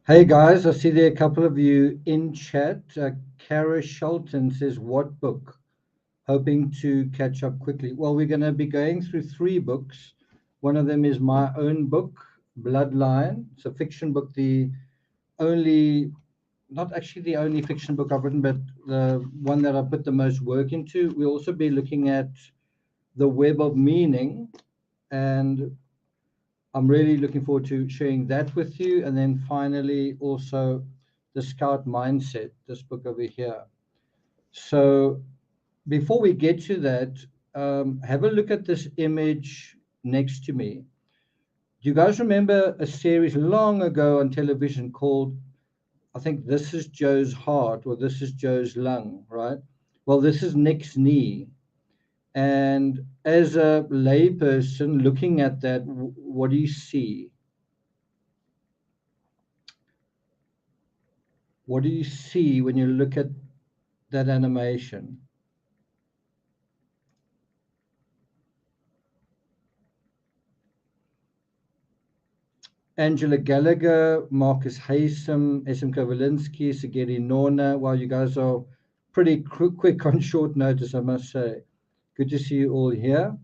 Hey guys, I see there a couple of you in chat. Kara Shelton says, what book? Hoping to catch up quickly. Well, we're going to be going through three books. One of them is my own book, Bloodline. It's a fiction book, the only, not actually the only fiction book I've written, but the one that I put the most work into. We'll also be looking at The Web of Meaning, and I'm really looking forward to sharing that with you. And then finally, also the Scout Mindset, this book over here. So before we get to that, have a look at this image next to me. Do you guys remember a series long ago on television called, I think, This is Joe's Heart or This is Joe's Lung, right? Well, this is Nick's knee. And as a layperson looking at that, what do you see? What do you see when you look at that animation? Angela Gallagher, Marcus Haysom, SM Kowalinsky, Sigeri Norna. Well, you guys are pretty quick on short notice, I must say. Good to see you all here.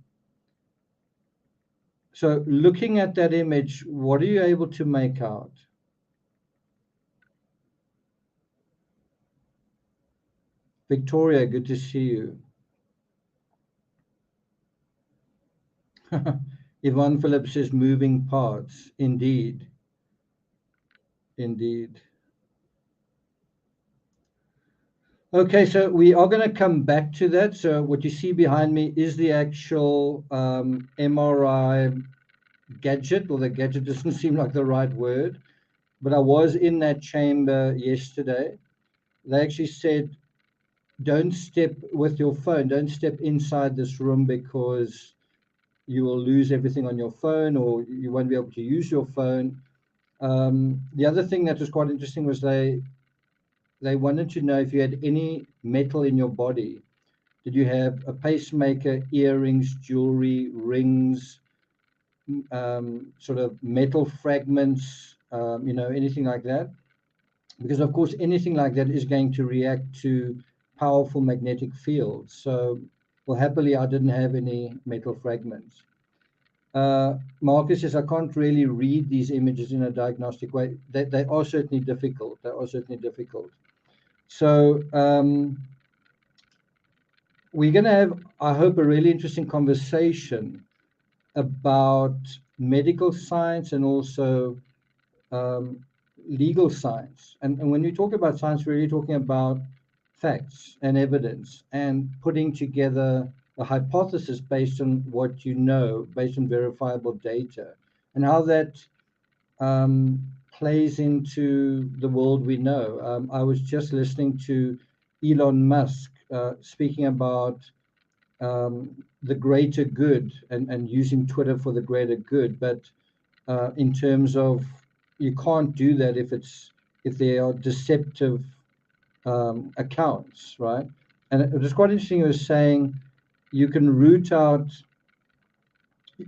So looking at that image, what are you able to make out? Victoria, good to see you. Yvonne Phillips says moving parts. Indeed. Indeed. Okay, so we are going to come back to that. So what you see behind me is the actual MRI gadget, or the gadget doesn't seem like the right word, but I was in that chamber yesterday. They actually said, don't step with your phone, don't step inside this room because you will lose everything on your phone or you won't be able to use your phone. The other thing that was quite interesting was they wanted to know if you had any metal in your body. Did you have a pacemaker, earrings, jewelry, rings, sort of metal fragments, anything like that? Because, of course, anything like that is going to react to powerful magnetic fields. So, well, happily, I didn't have any metal fragments. Marcus says, I can't really read these images in a diagnostic way. They are certainly difficult. They are certainly difficult. So, we're going to have, I hope, a really interesting conversation about medical science and also legal science. And when we talk about science, we're really talking about facts and evidence and putting together a hypothesis based on what you know, based on verifiable data, and how that plays into the world we know. I was just listening to Elon Musk speaking about the greater good and using Twitter for the greater good. But in terms of, you can't do that if they are deceptive accounts, right? And it was quite interesting. He was saying you can root out,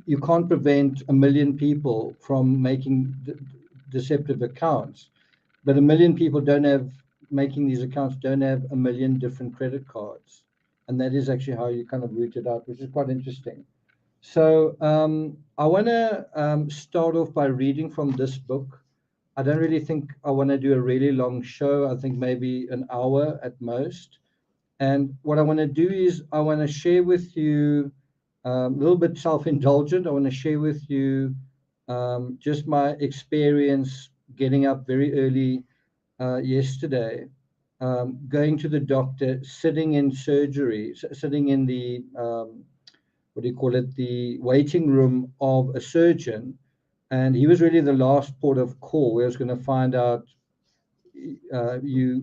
you can't prevent a million people from making deceptive accounts, but a million people don't have, making these accounts don't have a million different credit cards. And that is actually how you kind of root it out, which is quite interesting. So I want to start off by reading from this book. I don't really think I want to do a really long show. I think maybe an hour at most. And what I want to do is I want to share with you a little bit self-indulgent. I want to share with you just my experience getting up very early yesterday, going to the doctor, sitting in surgery, sitting in the what do you call it, the waiting room of a surgeon. And he was really the last port of call where I was going to find out, we're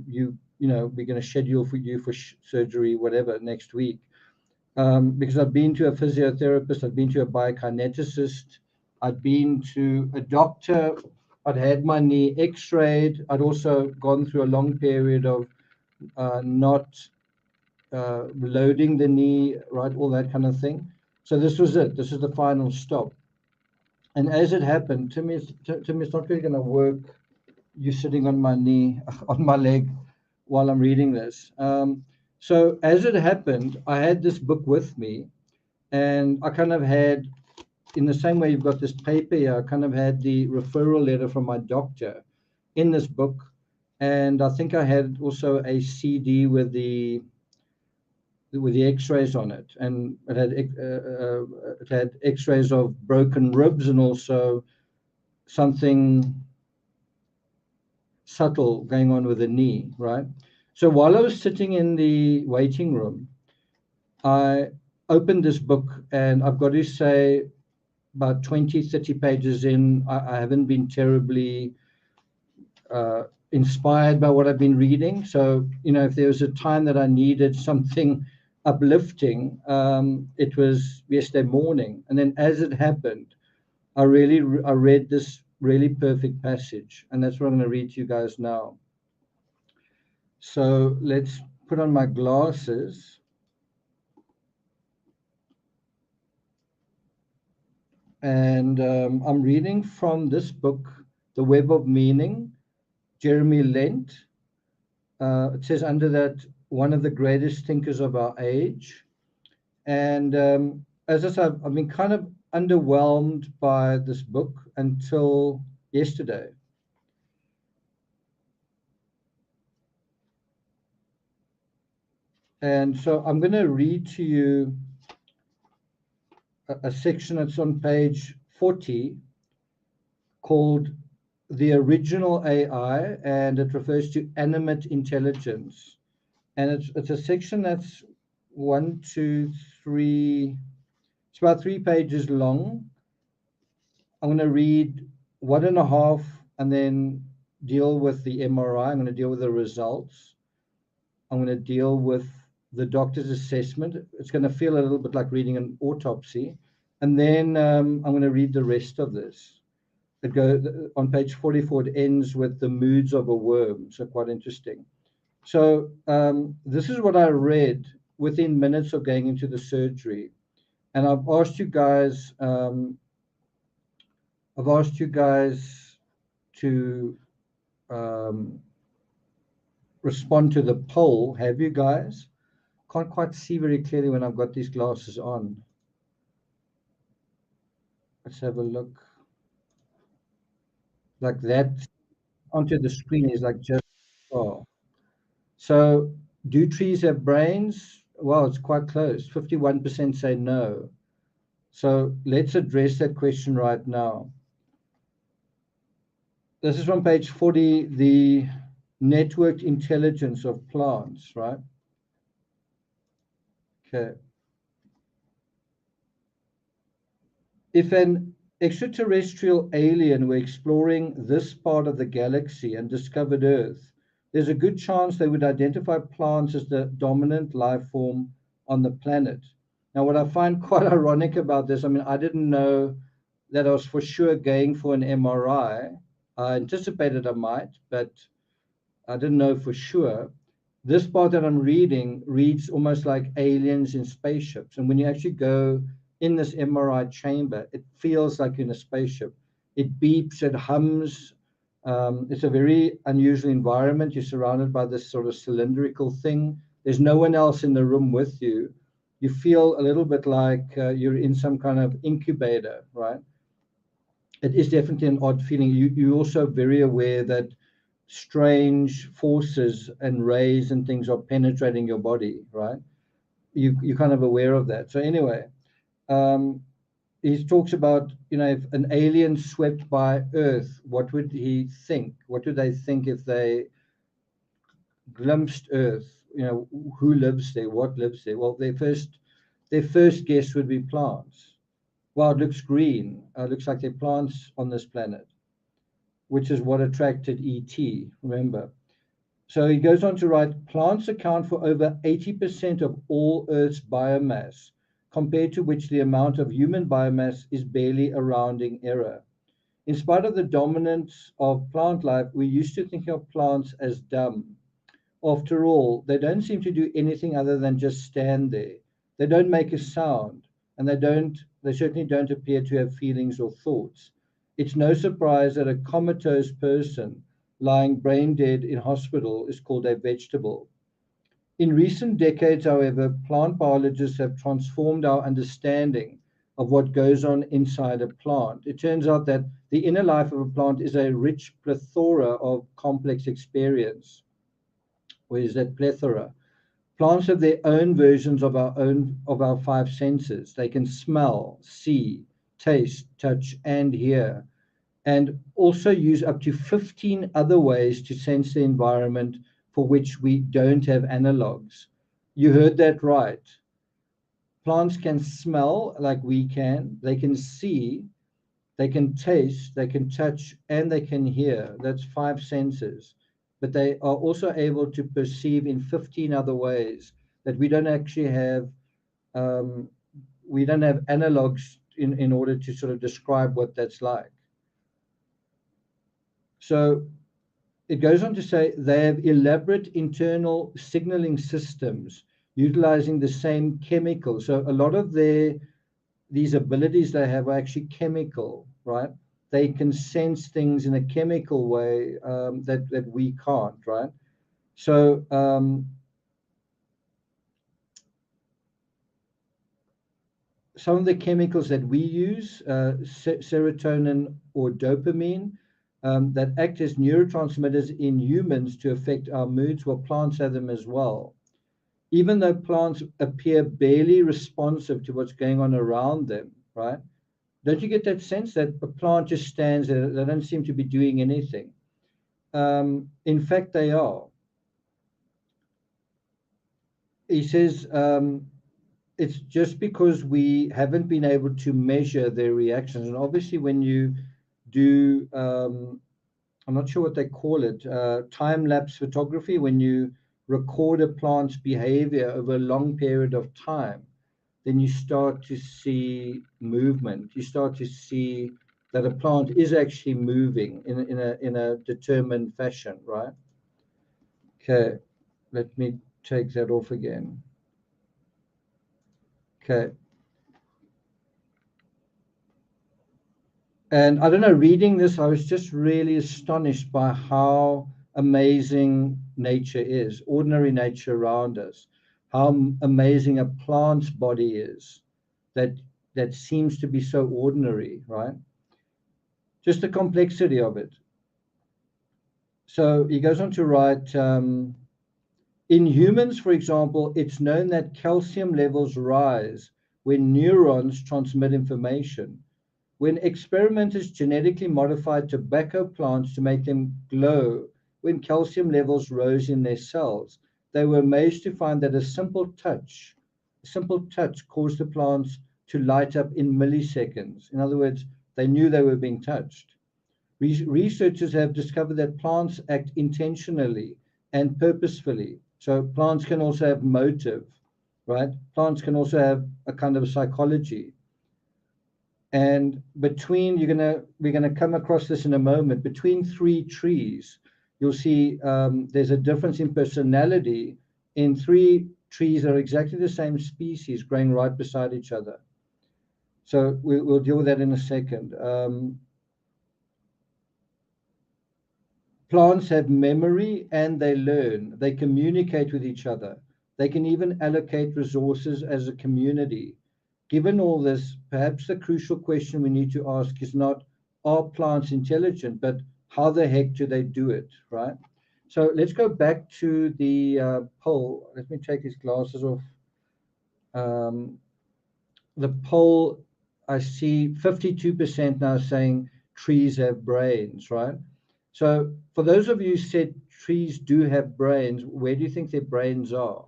going to schedule for you for surgery, whatever, next week. Because I've been to a physiotherapist, I've been to a biokineticist, I'd been to a doctor, I'd had my knee x-rayed, I'd also gone through a long period of not loading the knee, right, all that kind of thing. So this was it. This is the final stop. And as it happened, Timmy, it's not really going to work you sitting on my knee, on my leg, while I'm reading this. So as it happened, I had this book with me, and I kind of had, in the same way you've got this paper here, I kind of had the referral letter from my doctor in this book, and I think I had also a CD with the X-rays on it, and it had X-rays of broken ribs and also something subtle going on with the knee, right? So while I was sitting in the waiting room, I opened this book, and I've got to say, about 20, 30 pages in, I haven't been terribly inspired by what I've been reading. So, if there was a time that I needed something uplifting, it was yesterday morning. And then as it happened, I read this really perfect passage, and that's what I'm going to read to you guys now. So let's put on my glasses. And I'm reading from this book, The Web of Meaning, Jeremy Lent. It says under that, one of the greatest thinkers of our age. And as I said, I've been kind of underwhelmed by this book until yesterday. And so I'm going to read to you a section that's on page 40 called The Original AI, and it refers to animate intelligence. And it's a section that's 1, 2, 3, it's about 3 pages long. I'm going to read 1.5 and then deal with the MRI. I'm going to deal with the results. I'm going to deal with the doctor's assessment. It's going to feel a little bit like reading an autopsy. And then I'm going to read the rest of this. It goes on page 44. It ends with the moods of a worm. So quite interesting. So this is what I read within minutes of going into the surgery. And I've asked you guys to respond to the poll. Have you guys? Can't quite see very clearly when I've got these glasses on. Let's have a look. Like that onto the screen is like just, oh. So do trees have brains? Well, it's quite close. 51% say no. So let's address that question right now. This is from page 40, the networked intelligence of plants, right? Okay. If an extraterrestrial alien were exploring this part of the galaxy and discovered Earth, there's a good chance they would identify plants as the dominant life form on the planet. Now, what I find quite ironic about this, I mean, I didn't know that I was for sure going for an MRI. I anticipated I might, but I didn't know for sure. This part that I'm reading reads almost like aliens in spaceships. And when you actually go in this MRI chamber, it feels like you're in a spaceship. It beeps, it hums. It's a very unusual environment. You're surrounded by this sort of cylindrical thing. There's no one else in the room with you. You feel a little bit like you're in some kind of incubator, right? It is definitely an odd feeling. You're also very aware that strange forces and rays and things are penetrating your body, right? You're kind of aware of that. So anyway, he talks about, if an alien swept by Earth, what would he think? What would they think if they glimpsed Earth? Who lives there? What lives there? Well, their first guess would be plants. Well, it looks green. It looks like there are plants on this planet, which is what attracted ET, remember. So he goes on to write, plants account for over 80% of all Earth's biomass, compared to which the amount of human biomass is barely a rounding error. In spite of the dominance of plant life, we used to think of plants as dumb. After all, they don't seem to do anything other than just stand there. They don't make a sound, and they certainly don't appear to have feelings or thoughts. It's no surprise that a comatose person lying brain dead in hospital is called a vegetable. In recent decades, however, plant biologists have transformed our understanding of what goes on inside a plant. It turns out that the inner life of a plant is a rich plethora of complex experience. Where is that plethora? Plants have their own versions of our five senses. They can smell, see, taste, touch, and hear, and also use up to 15 other ways to sense the environment for which we don't have analogs. You heard that right. Plants can smell like we can, they can see, they can taste, they can touch, and they can hear. That's five senses. But they are also able to perceive in 15 other ways that we don't actually have. We don't have analogs in order to sort of describe what that's like. So it goes on to say they have elaborate internal signaling systems utilizing the same chemicals. So a lot of these abilities they have are actually chemical, right? They can sense things in a chemical way that we can't, right? So some of the chemicals that we use, serotonin or dopamine, that act as neurotransmitters in humans to affect our moods, well, plants have them as well. Even though plants appear barely responsive to what's going on around them, right? Don't you get that sense that a plant just stands there? They don't seem to be doing anything. In fact, they are. He says it's just because we haven't been able to measure their reactions. And obviously, when you do, I'm not sure what they call it, time-lapse photography, when you record a plant's behavior over a long period of time, then you start to see movement. You start to see that a plant is actually moving in a determined fashion, right? Okay, let me take that off again. Okay. And I don't know, reading this, I was just really astonished by how amazing nature is, ordinary nature around us, how amazing a plant's body is that seems to be so ordinary, right? Just the complexity of it. So he goes on to write, in humans, for example, it's known that calcium levels rise when neurons transmit information. When experimenters genetically modified tobacco plants to make them glow when calcium levels rose in their cells, they were amazed to find that a simple touch caused the plants to light up in milliseconds. In other words, they knew they were being touched. Researchers have discovered that plants act intentionally and purposefully. So plants can also have motive, right? Plants can also have a kind of psychology. And we're gonna come across this in a moment. Between three trees, you'll see there's a difference in personality in three trees that are exactly the same species growing right beside each other. So we'll deal with that in a second. Plants have memory and they learn. They communicate with each other. They can even allocate resources as a community. Given all this, perhaps the crucial question we need to ask is not, are plants intelligent, but how the heck do they do it, right? So let's go back to the poll. Let me take these glasses off. The poll, I see 52% now saying trees have brains, right? So for those of you who said trees do have brains, where do you think their brains are?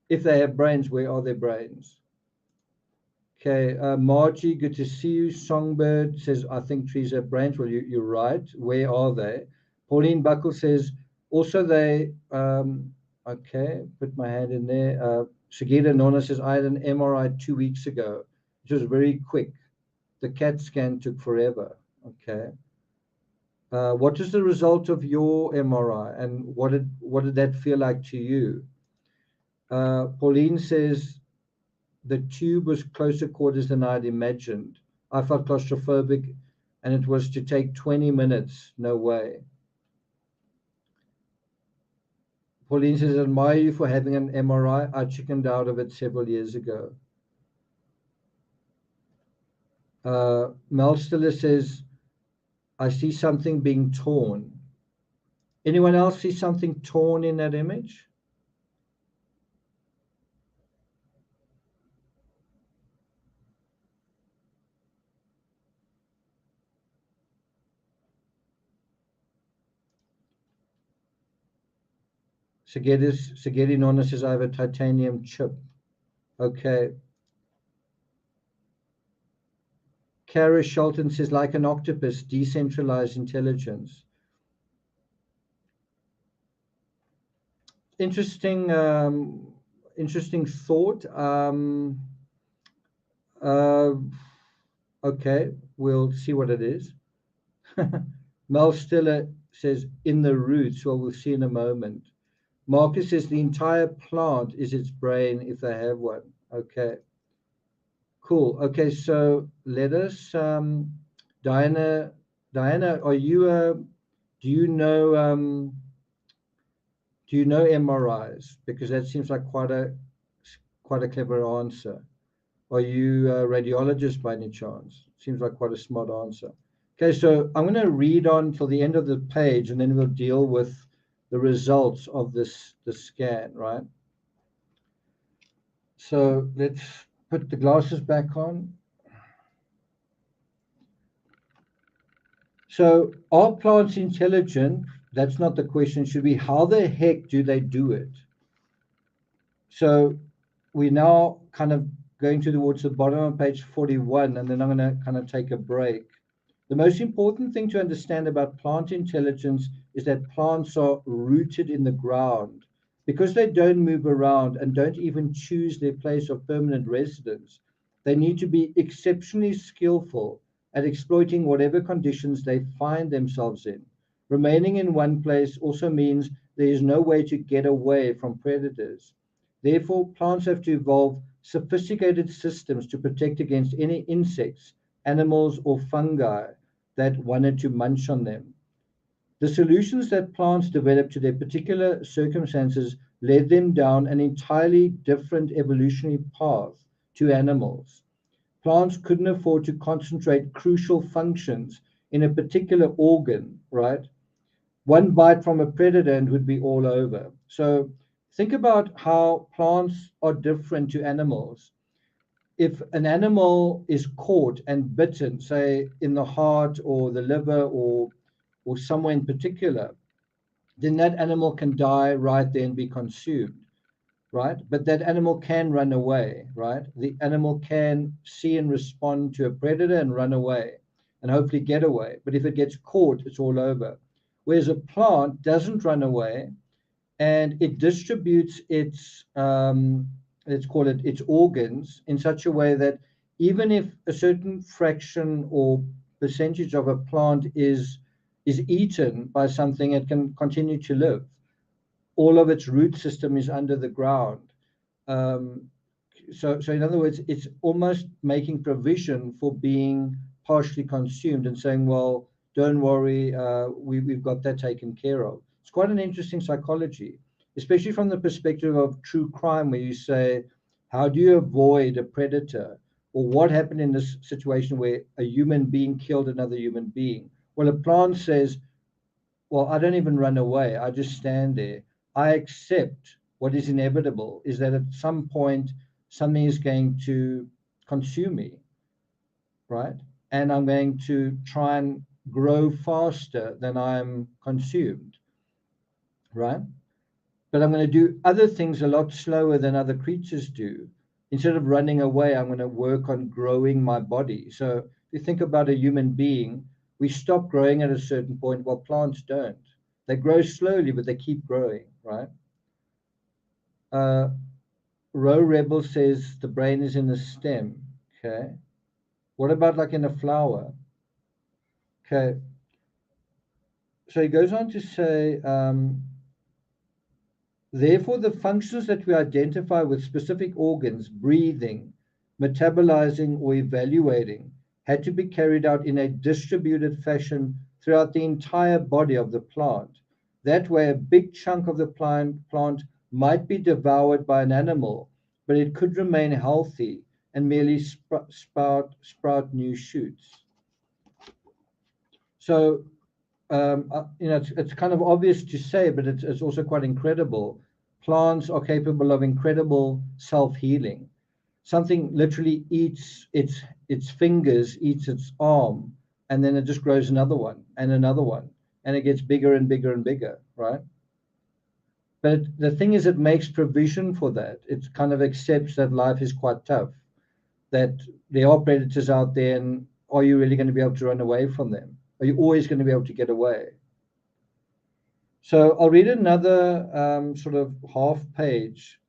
If they have brains, where are their brains? Okay, Margie, good to see you. Songbird says, I think trees have brains. Well, you're right. Where are they? Pauline Buckle says, also they, okay, put my hand in there. Sagita Nona says, I had an MRI 2 weeks ago. It was very quick. The CAT scan took forever. Okay. What is the result of your MRI and what did that feel like to you? Pauline says, the tube was closer quarters than I'd imagined. I felt claustrophobic and it was to take 20 minutes. No way. Pauline says, admire you for having an MRI. I chickened out of it several years ago. Mel Stiller says, I see something being torn. Anyone else see something torn in that image? Sigeti Nona says, I have a titanium chip. Okay. Kara Shelton says, like an octopus, decentralized intelligence. Interesting, interesting thought. Uh, okay, we'll see what it is. Mel Stiller says, in the roots. Well, we'll see in a moment. Marcus says, the entire plant is its brain if they have one. Okay. Cool. Okay, so let us, Diana, are you, do you know MRIs? Because that seems like quite a clever answer. Are you a radiologist by any chance? Seems like quite a smart answer. Okay, so I'm going to read on till the end of the page, and then we'll deal with the results of this scan, right? So let's put the glasses back on. So are plants intelligent? That's not the question. Should be how the heck do they do it? So we're now kind of going towards the bottom of page 41, and then I'm going to kind of take a break. The most important thing to understand about plant intelligence is that plants are rooted in the ground. Because they don't move around and don't even choose their place of permanent residence, they need to be exceptionally skillful at exploiting whatever conditions they find themselves in. Remaining in one place also means there is no way to get away from predators. Therefore, plants have to evolve sophisticated systems to protect against any insects, animals, or fungi that wanted to munch on them. The solutions that plants developed to their particular circumstances led them down an entirely different evolutionary path to animals. Plants couldn't afford to concentrate crucial functions in a particular organ, right? One bite from a predator and would be all over. So think about how plants are different to animals. If an animal is caught and bitten, say in the heart or the liver or somewhere in particular, then that animal can die right there and be consumed, right? But that animal can run away, right? The animal can see and respond to a predator and run away and hopefully get away. But if it gets caught, it's all over. Whereas a plant doesn't run away and it distributes its, let's call it its organs in such a way that even if a certain fraction or percentage of a plant is eaten by something, it can continue to live. All of its root system is under the ground. Um, so in other words, it's almost making provision for being partially consumed and saying, well, don't worry, we've got that taken care of. It's quite an interesting psychology, especially from the perspective of true crime, where you say, how do you avoid a predator? Or what happened in this situation where a human being killed another human being? Well, a plant says, well, I don't even run away. I just stand there. I accept what is inevitable is that at some point something is going to consume me, right? And I'm going to try and grow faster than I'm consumed, right? But I'm going to do other things a lot slower than other creatures do. Instead of running away, I'm going to work on growing my body. So if you think about a human being, we stop growing at a certain point while plants don't. They grow slowly, but they keep growing, right? Roe Rebel says the brain is in the stem. Okay. What about like in a flower? Okay. So he goes on to say, therefore, the functions that we identify with specific organs, breathing, metabolizing, or evaluating, had to be carried out in a distributed fashion throughout the entire body of the plant. That way, a big chunk of the plant might be devoured by an animal, but it could remain healthy and merely sprout new shoots. So, it's kind of obvious to say, but it's also quite incredible. Plants are capable of incredible self-healing. Something literally eats its fingers, eats its arm, and then it just grows another one and another one, and it gets bigger and bigger and bigger, right? But the thing is, it makes provision for that. It kind of accepts that life is quite tough, that there are predators out there, and are you really going to be able to run away from them? Are you always going to be able to get away? So I'll read another sort of half page.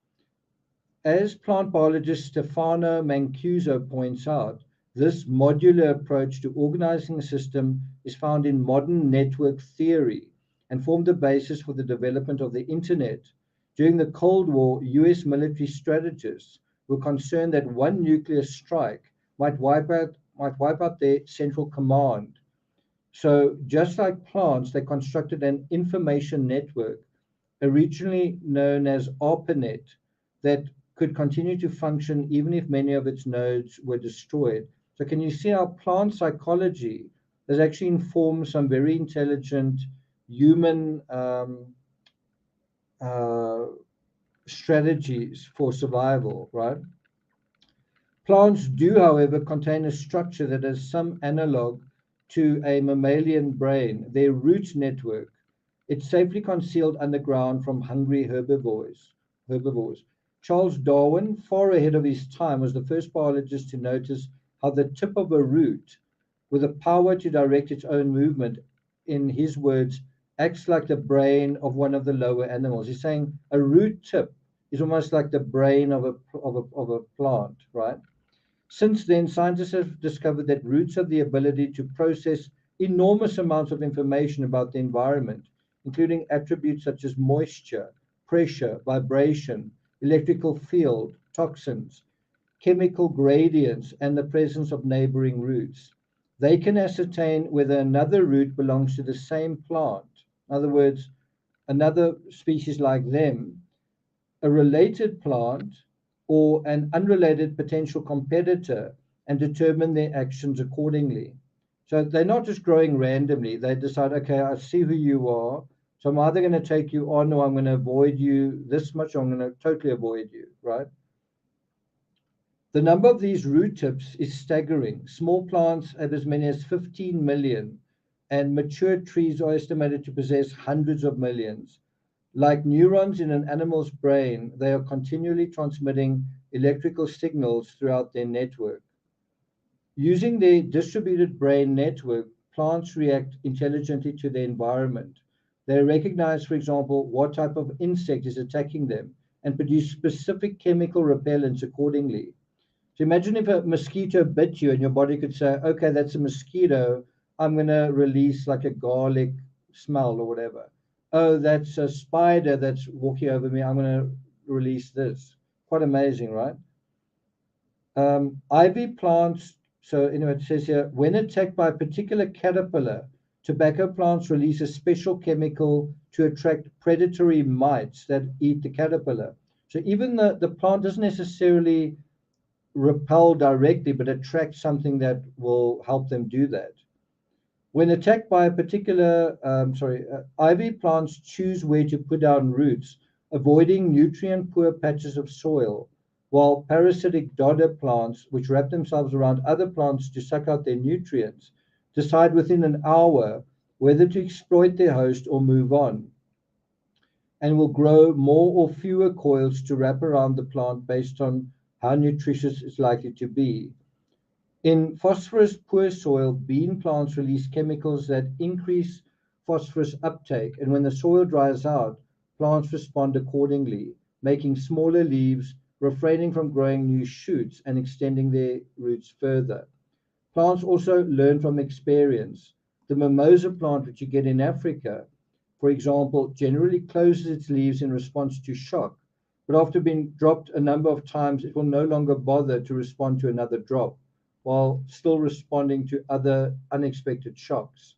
As plant biologist Stefano Mancuso points out, this modular approach to organizing a system is found in modern network theory and formed the basis for the development of the internet. During the Cold War, US military strategists were concerned that one nuclear strike might wipe out their central command. So just like plants, they constructed an information network, originally known as ARPANET, that could continue to function even if many of its nodes were destroyed. So can you see how plant psychology has actually informed some very intelligent human strategies for survival, right? Plants do, however, contain a structure that has some analog to a mammalian brain, their root network. It's safely concealed underground from hungry herbivores. Charles Darwin, far ahead of his time, was the first biologist to notice how the tip of a root, with the power to direct its own movement, in his words, acts like the brain of one of the lower animals. He's saying a root tip is almost like the brain of a plant, right? Since then, scientists have discovered that roots have the ability to process enormous amounts of information about the environment, including attributes such as moisture, pressure, vibration, electrical field, toxins, chemical gradients, and the presence of neighboring roots. They can ascertain whether another root belongs to the same plant. In other words, another species like them, a related plant, or an unrelated potential competitor, and determine their actions accordingly. So they're not just growing randomly. They decide, okay, I see who you are, so I'm either going to take you on or I'm going to avoid you this much, or I'm going to totally avoid you, right? The number of these root tips is staggering. Small plants have as many as 15 million, and mature trees are estimated to possess hundreds of millions. Like neurons in an animal's brain, they are continually transmitting electrical signals throughout their network. Using their distributed brain network, plants react intelligently to their environment. They recognize, for example, what type of insect is attacking them and produce specific chemical repellents accordingly. So imagine if a mosquito bit you and your body could say, okay, that's a mosquito. I'm going to release like a garlic smell or whatever. Oh, that's a spider that's walking over me. I'm going to release this. Quite amazing, right? Ivy plants, so anyway, it says here, when attacked by a particular caterpillar, tobacco plants release a special chemical to attract predatory mites that eat the caterpillar. So even the plant doesn't necessarily repel directly, but attract something that will help them do that. When attacked by a particular, ivy plants choose where to put down roots, avoiding nutrient-poor patches of soil, while parasitic dodder plants, which wrap themselves around other plants to suck out their nutrients, decide within an hour whether to exploit their host or move on, and will grow more or fewer coils to wrap around the plant based on how nutritious it's likely to be. In phosphorus-poor soil, bean plants release chemicals that increase phosphorus uptake, and when the soil dries out, plants respond accordingly, making smaller leaves, refraining from growing new shoots, and extending their roots further. Plants also learn from experience. The mimosa plant, which you get in Africa, for example, generally closes its leaves in response to shock, but after being dropped a number of times, it will no longer bother to respond to another drop, while still responding to other unexpected shocks.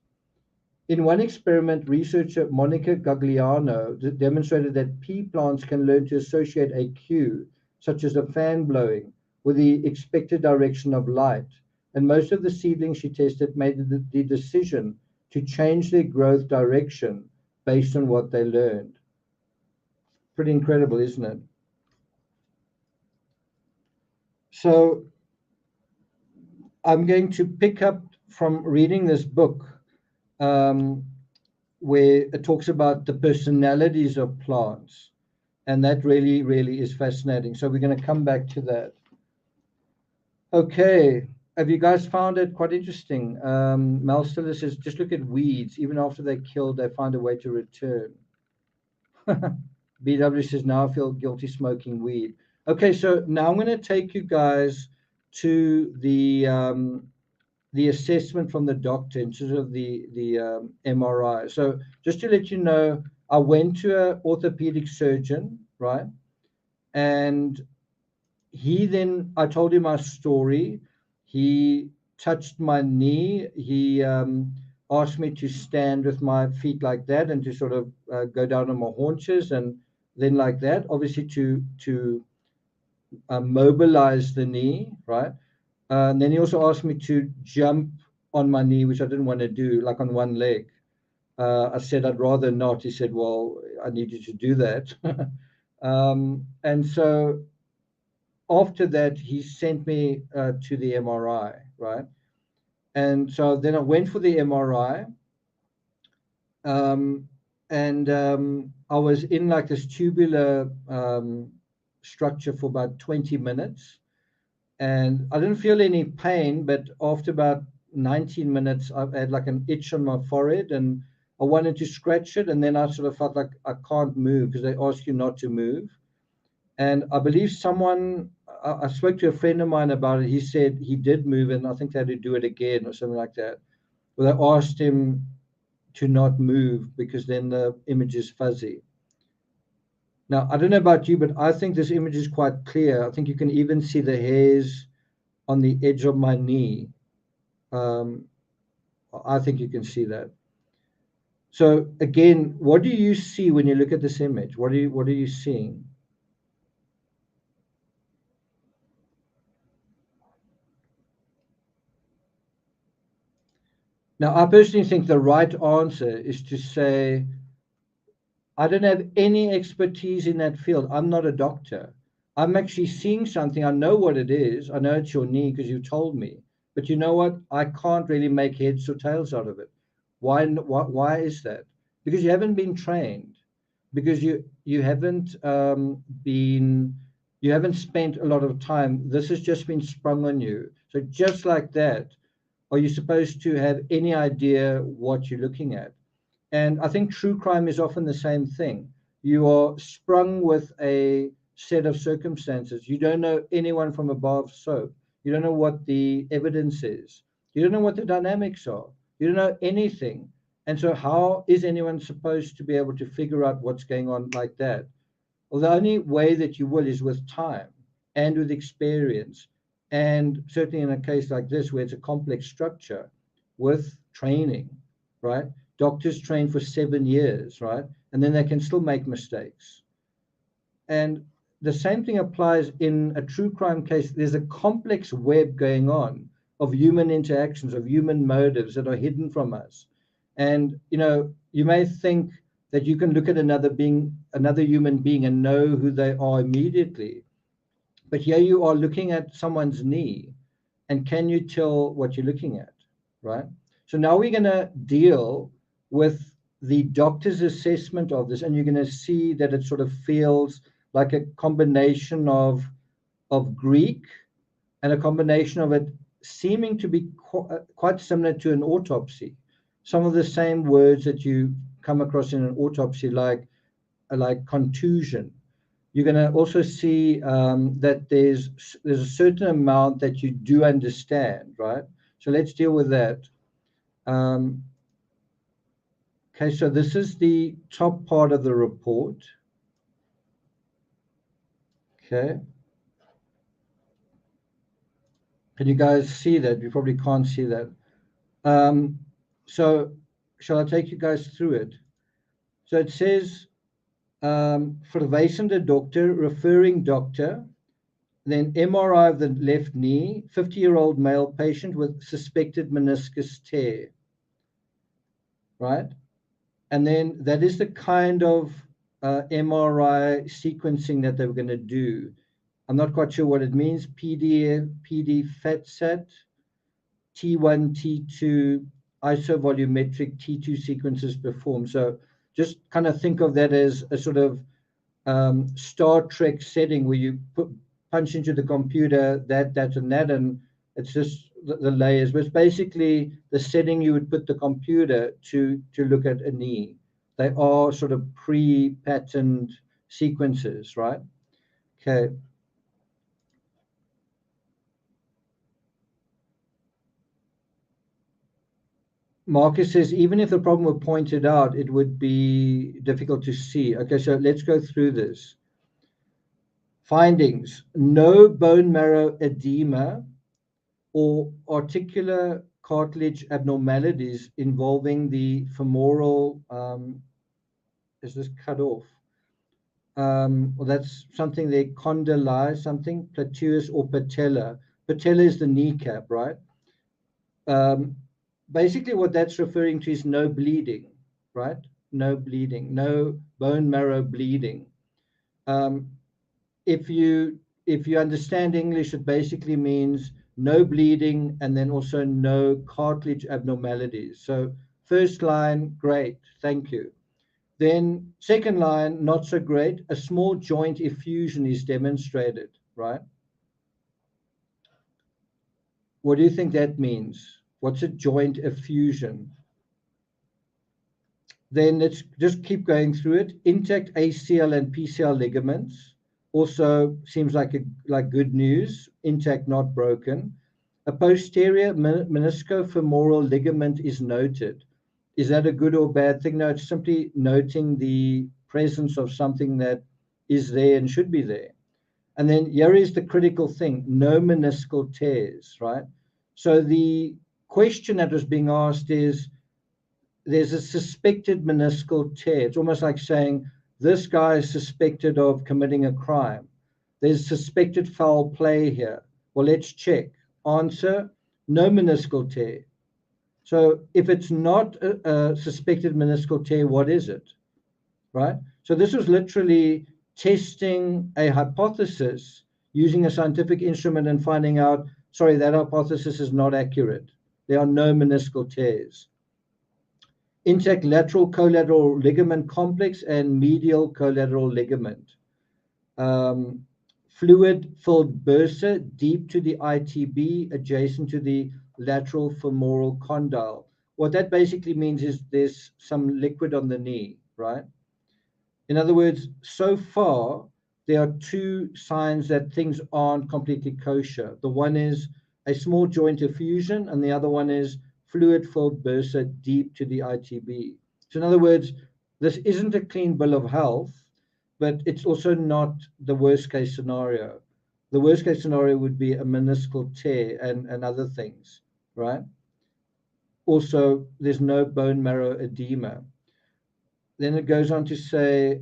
In one experiment, researcher Monica Gagliano demonstrated that pea plants can learn to associate a cue, such as a fan blowing, with the expected direction of light. And most of the seedlings she tested made the decision to change their growth direction based on what they learned. Pretty incredible, isn't it? So I'm going to pick up from reading this book, where it talks about the personalities of plants. And that really, really is fascinating. So we're going to come back to that. Okay. Have you guys found it quite interesting? Mel Stiller says, just look at weeds. Even after they're killed, they find a way to return. BW says, now I feel guilty smoking weed. Okay, so now I'm going to take you guys to the assessment from the doctor in terms of the MRI. So just to let you know, I went to an orthopedic surgeon, right? And I told him my story. He touched my knee. He asked me to stand with my feet like that and to sort of go down on my haunches and then like that, obviously to mobilize the knee, right? And then he also asked me to jump on my knee, which I didn't want to do, like on one leg. I said I'd rather not. He said, well, I need you to do that. And so after that, he sent me to the MRI, right? And so then I went for the MRI, and I was in like this tubular structure for about 20 minutes. And I didn't feel any pain, but after about 19 minutes, I had like an itch on my forehead and I wanted to scratch it. And then I sort of felt like I can't move because they ask you not to move. And I believe I spoke to a friend of mine about it. He said he did move and I think they had to do it again or something like that. Well, they asked him to not move because then the image is fuzzy. Now, I don't know about you, but I think this image is quite clear. I think you can even see the hairs on the edge of my knee. I think you can see that. So again, what do you see when you look at this image? What are you seeing? Now, I personally think the right answer is to say, I don't have any expertise in that field. I'm not a doctor. I'm actually seeing something. I know what it is. I know it's your knee because you told me. But you know what? I can't really make heads or tails out of it. Why is that? Because you haven't been trained. Because you haven't you haven't spent a lot of time. This has just been sprung on you. So just like that, are you supposed to have any idea what you're looking at? And I think true crime is often the same thing. You are sprung with a set of circumstances. You don't know anyone from a bar of soap. You don't know what the evidence is. You don't know what the dynamics are. You don't know anything. And so, how is anyone supposed to be able to figure out what's going on like that? Well, the only way that you will is with time and with experience. And certainly in a case like this, where it's a complex structure, with training, right? Doctors train for 7 years, right? And then they can still make mistakes. And the same thing applies in a true crime case. There's a complex web going on of human interactions, of human motives that are hidden from us. And, you may think that you can look at another human being and know who they are immediately. But here you are looking at someone's knee, and can you tell what you're looking at, right? So now we're going to deal with the doctor's assessment of this, and you're going to see that it sort of feels like a combination of Greek and a combination of it seeming to be quite similar to an autopsy. Some of the same words that you come across in an autopsy, like contusion. You're going to also see that there's a certain amount that you do understand, right? So let's deal with that. Okay, so this is the top part of the report. Okay. Can you guys see that? You probably can't see that. So shall I take you guys through it? So it says, verwijzende doctor, referring doctor, then MRI of the left knee, 50-year-old male patient with suspected meniscus tear, right? And then that is the kind of MRI sequencing that they were going to do. I'm not quite sure what it means. PD FATSAT, T1, T2, isovolumetric T2 sequences performed. So just kind of think of that as a sort of Star Trek setting where you punch into the computer that, and that, and it's just the layers. But it's basically the setting you would put the computer to look at a knee. They are sort of pre-patterned sequences, right? Okay. Marcus says, even if the problem were pointed out, it would be difficult to see. Okay, so let's go through this. Findings: no bone marrow edema or articular cartilage abnormalities involving the femoral, is this cut off? Well, that's something they condyle, something, plateus or patella. Patella is the kneecap, right? Basically what that's referring to is no bleeding, right? No bleeding, no bone marrow bleeding. If you understand English, it basically means no bleeding and then also no cartilage abnormalities. So first line, great, thank you. Then second line, not so great. A small joint effusion is demonstrated, right? What do you think that means? What's a joint effusion? Then let's just keep going through it. Intact ACL and PCL ligaments also seems like good news. Intact, not broken. A posterior meniscofemoral ligament is noted. Is that a good or bad thing? No, it's simply noting the presence of something that is there and should be there. And then here is the critical thing: no meniscal tears, right? So the question that was being asked is, there's a suspected meniscal tear. It's almost like saying, this guy is suspected of committing a crime. There's suspected foul play here. Well, let's check. Answer: no meniscal tear. So if it's not a suspected meniscal tear, what is it, right? So this was literally testing a hypothesis using a scientific instrument and finding out, sorry, that hypothesis is not accurate. There are no meniscal tears. Intact lateral collateral ligament complex and medial collateral ligament. Fluid-filled bursa deep to the ITB, adjacent to the lateral femoral condyle. What that basically means is there's some liquid on the knee, right? In other words, so far, there are two signs that things aren't completely kosher. The one is a small joint effusion, and the other one is fluid-filled bursa deep to the ITB. So in other words, this isn't a clean bill of health, but it's also not the worst case scenario. The worst case scenario would be a meniscal tear and other things, right? Also, there's no bone marrow edema. Then it goes on to say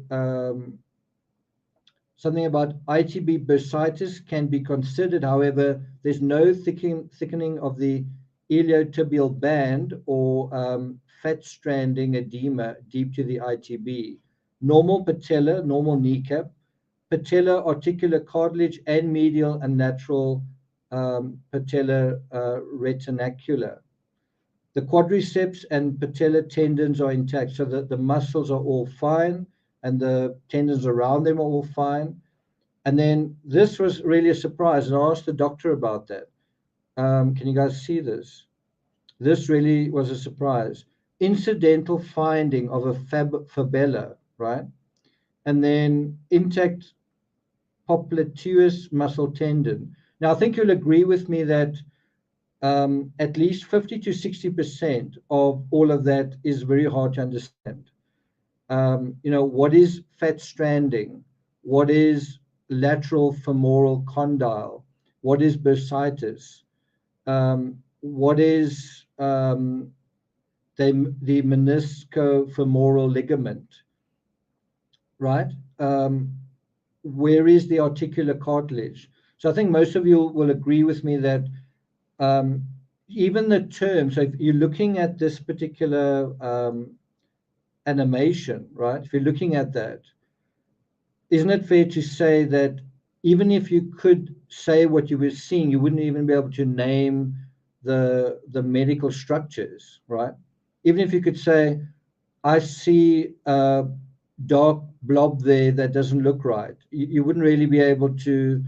something about ITB bursitis can be considered. However, there's no thickening of the iliotibial band or fat stranding edema deep to the ITB. Normal patella, normal kneecap, patella articular cartilage, and medial and lateral patella retinacular. The quadriceps and patella tendons are intact, so that the muscles are all fine and the tendons around them are all fine. And then this was really a surprise, and I asked the doctor about that. Can you guys see this? This really was a surprise. Incidental finding of a fibella, right? And then intact popliteus muscle tendon. Now, I think you'll agree with me that at least 50 to 60% of all of that is very hard to understand. What is fat stranding? What is lateral femoral condyle? What is bursitis? What is the meniscofemoral ligament, right? Where is the articular cartilage? So I think most of you will agree with me that even the term, so if you're looking at this particular animation, right? If you're looking at that, isn't it fair to say that even if you could say what you were seeing, you wouldn't even be able to name the medical structures, right? Even if you could say, I see a dark blob there that doesn't look right, you wouldn't really be able to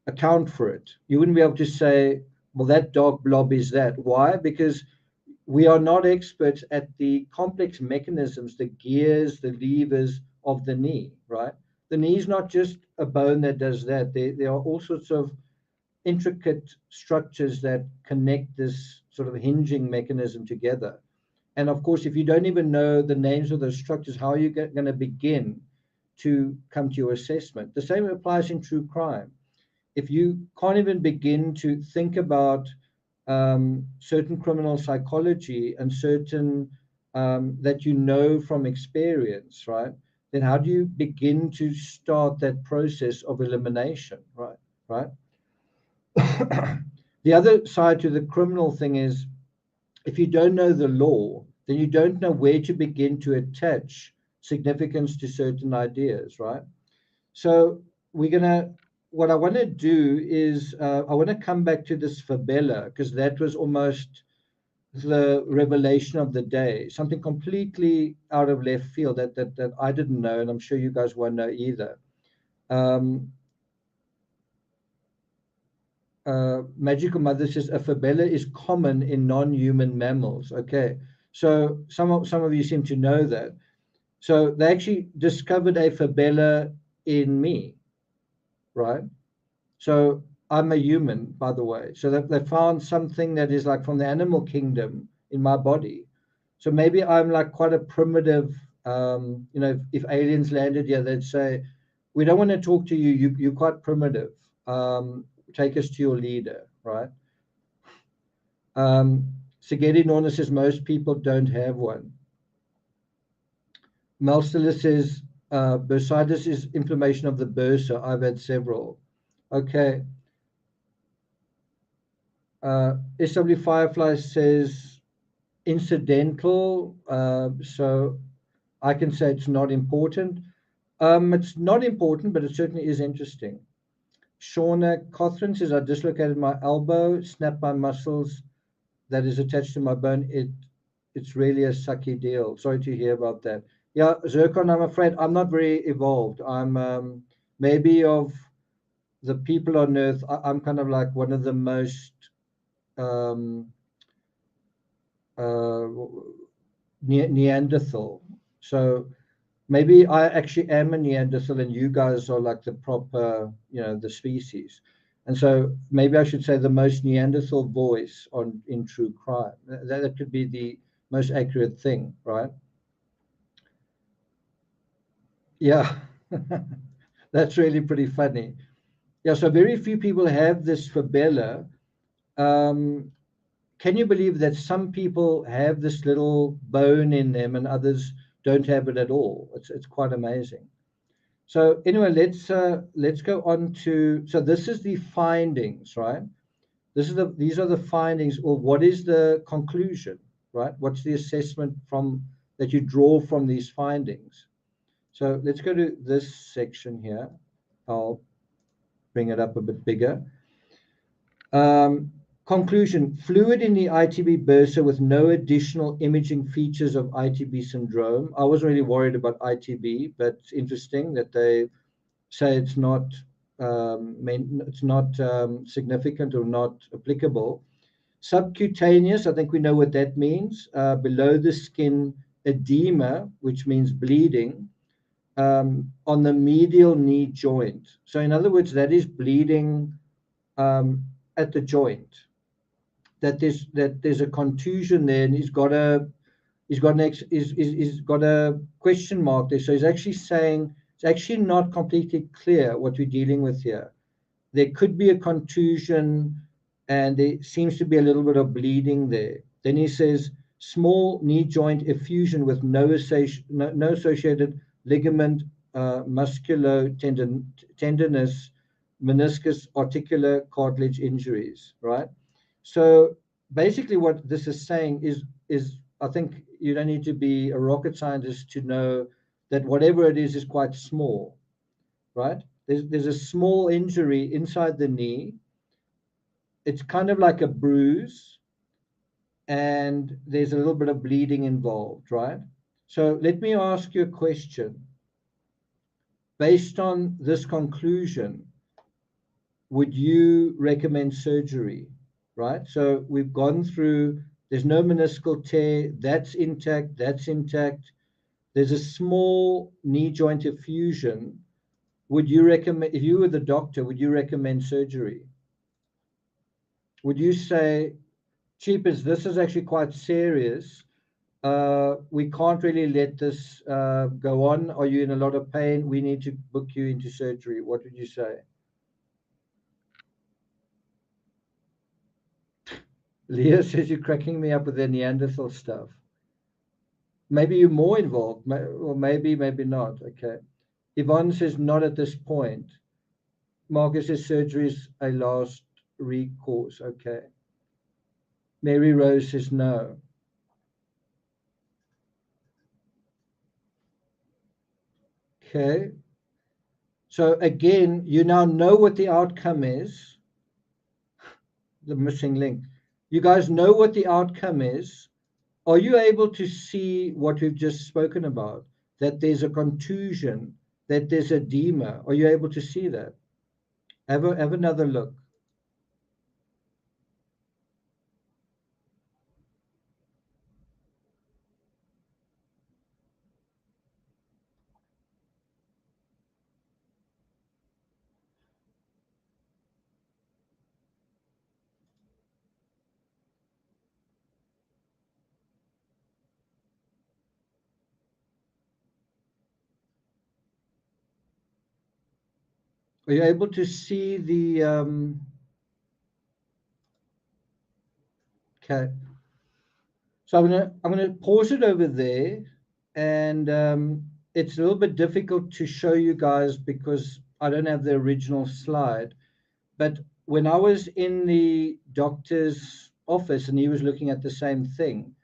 account for it. You wouldn't be able to say, well, that dark blob is that. Why? Because we are not experts at the complex mechanisms, the gears, the levers of the knee, right? The knee is not just a bone that does that. There are all sorts of intricate structures that connect this sort of hinging mechanism together. And of course, if you don't even know the names of those structures, how are you going to begin to come to your assessment? The same applies in true crime. If you can't even begin to think about certain criminal psychology and certain that you know from experience, right? Then how do you begin to start that process of elimination, right? Right. The other side to the criminal thing is, if you don't know the law, then you don't know where to begin to attach significance to certain ideas, right? So what I want to do is, I want to come back to this fabella, because that was almost the revelation of the day, something completely out of left field that I didn't know, and I'm sure you guys won't know either. Magical Mother says a fabella is common in non-human mammals. Okay, so some of you seem to know that. So they actually discovered a fabella in me, right? So I'm a human, by the way. So they found something that is like from the animal kingdom in my body. So maybe I'm like quite a primitive. If aliens landed here, they'd say, "We don't want to talk to you. You're quite primitive. Take us to your leader," right? Sigeti Norna says most people don't have one. Melstella says bursitis is inflammation of the bursa. I've had several. Okay. SW Firefly says incidental, so I can say it's not important. It's not important, but it certainly is interesting. Shauna Cothran says I dislocated my elbow, snapped my muscles that is attached to my bone. It's really a sucky deal. Sorry to hear about that. Yeah, Zircon, I'm afraid I'm not very evolved. I'm maybe of the people on Earth, I'm kind of like one of the most Neanderthal. So maybe I actually am a Neanderthal and you guys are like the proper, the species. And so maybe I should say the most Neanderthal voice in true crime. That could be the most accurate thing, right? Yeah, that's really pretty funny. Yeah, so very few people have this fabella. Can you believe that some people have this little bone in them and others don't have it at all? It's quite amazing. So anyway, let's go on to, so this is the findings, right? These are the findings, or what is the conclusion, right? What's the assessment that you draw from these findings? So let's go to this section here. I'll bring it up a bit bigger. Conclusion, fluid in the ITB bursa with no additional imaging features of ITB syndrome. I wasn't really worried about ITB, but it's interesting that they say it's not significant or not applicable. Subcutaneous, I think we know what that means. Below the skin edema, which means bleeding, on the medial knee joint. So in other words, that is bleeding at the joint. That there's a contusion there, and he's got a question mark there. So he's actually saying it's actually not completely clear what we're dealing with here. There could be a contusion, and there seems to be a little bit of bleeding there. Then he says small knee joint effusion with no associated ligament, tenderness, meniscus, articular cartilage injuries, right? So basically what this is saying is I think you don't need to be a rocket scientist to know that whatever it is quite small, right? There's a small injury inside the knee. It's kind of like a bruise, and there's a little bit of bleeding involved, right? So let me ask you a question. Based on this conclusion, would you recommend surgery, right? So we've gone through, there's no meniscal tear, that's intact, that's intact. There's a small knee joint effusion. Would you recommend, if you were the doctor, would you recommend surgery? Would you say, Cheapers, this is actually quite serious. We can't really let this go on. Are you in a lot of pain? We need to book you into surgery. What would you say? Leah says you're cracking me up with the Neanderthal stuff. Maybe you're more involved, or maybe not. Okay. Yvonne says not at this point. Marcus says surgery is a last recourse. Okay. Mary Rose says no. Okay. So again, you now know what the outcome is. The missing link. You guys know what the outcome is. Are you able to see what we've just spoken about? That there's a contusion, that there's edema. Are you able to see that? Have another look. Are you able to see the okay? So I'm gonna pause it over there, and it's a little bit difficult to show you guys because I don't have the original slide. But when I was in the doctor's office and he was looking at the same thing,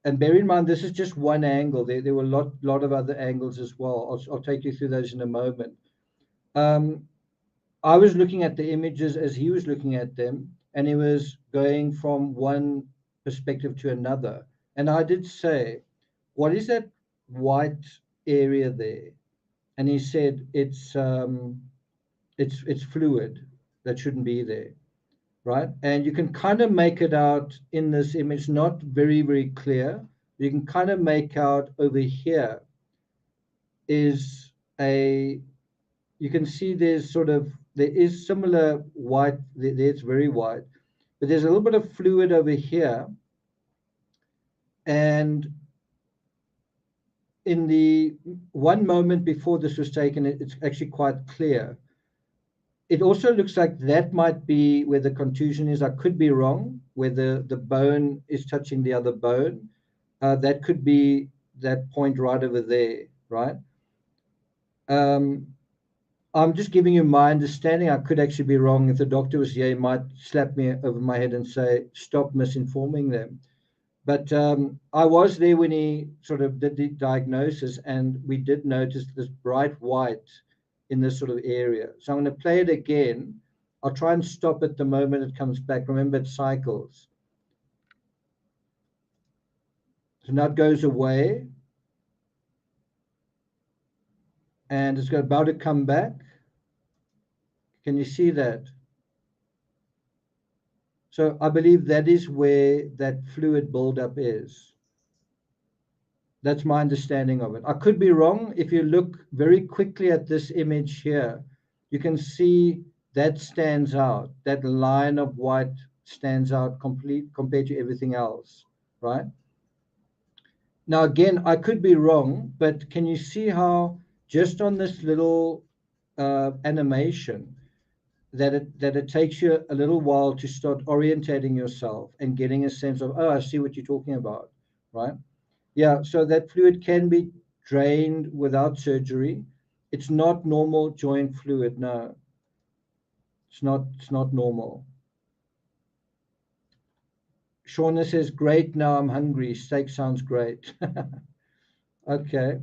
and bear in mind this is just one angle. There were a lot of other angles as well. I'll take you through those in a moment. I was looking at the images as he was looking at them, and he was going from one perspective to another. And I did say, "What is that white area there?" And he said, it's fluid that shouldn't be there, right?" And you can kind of make it out in this image, not very clear. You can kind of make out over here is a, you can see there is similar white, it's very white, but there's a little bit of fluid over here. And in the one moment before this was taken, it's actually quite clear. It also looks like that might be where the contusion is. I could be wrong, where the bone is touching the other bone. That could be that point right over there, right? I'm just giving you my understanding. I could actually be wrong. If the doctor was here, he might slap me over my head and say, "Stop misinforming them." But I was there when he sort of did the diagnosis, and we did notice this bright white in this sort of area. So I'm going to play it again. I'll try and stop it the moment it comes back. Remember, it cycles. So now it goes away, and it's about to come back. Can you see that? So I believe that is where that fluid buildup is. That's my understanding of it. I could be wrong. If you look very quickly at this image here, you can see that stands out. That line of white stands out complete compared to everything else, right? Now, again, I could be wrong, but can you see how just on this little animation, that it takes you a little while to start orientating yourself and getting a sense of, oh, I see what you're talking about, right? Yeah, so that fluid can be drained without surgery. It's not normal joint fluid, no. It's not normal. Shauna says, great, now I'm hungry. Steak sounds great. Okay.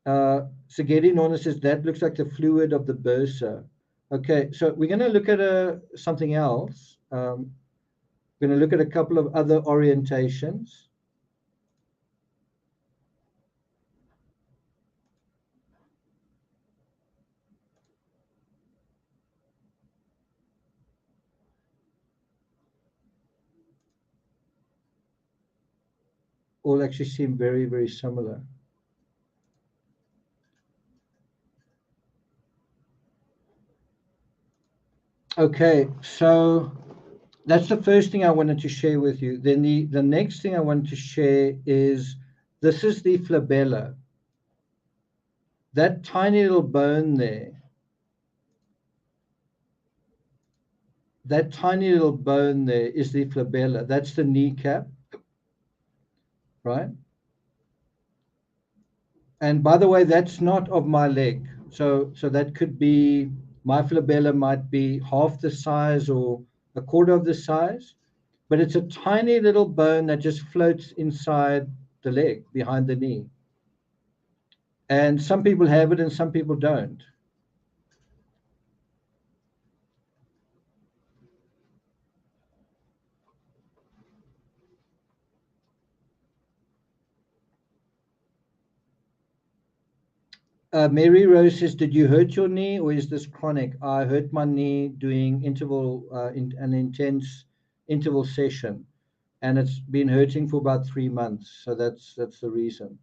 Sagedi Nona says, that looks like the fluid of the bursa. Okay, so we're going to look at something else. We're going to look at a couple of other orientations. All actually seem very, very similar. Okay, so that's the first thing I wanted to share with you. Then the next thing I wanted to share is this is the flabella. That tiny little bone there, that tiny little bone there is the flabella. That's the kneecap, right? And by the way, that's not of my leg. So that could be, my flabella might be half the size or a quarter of the size, but it's a tiny little bone that just floats inside the leg behind the knee. And some people have it and some people don't. Mary Rose says, did you hurt your knee or is this chronic? I hurt my knee doing an intense interval session, and it's been hurting for about 3 months. So that's the reason.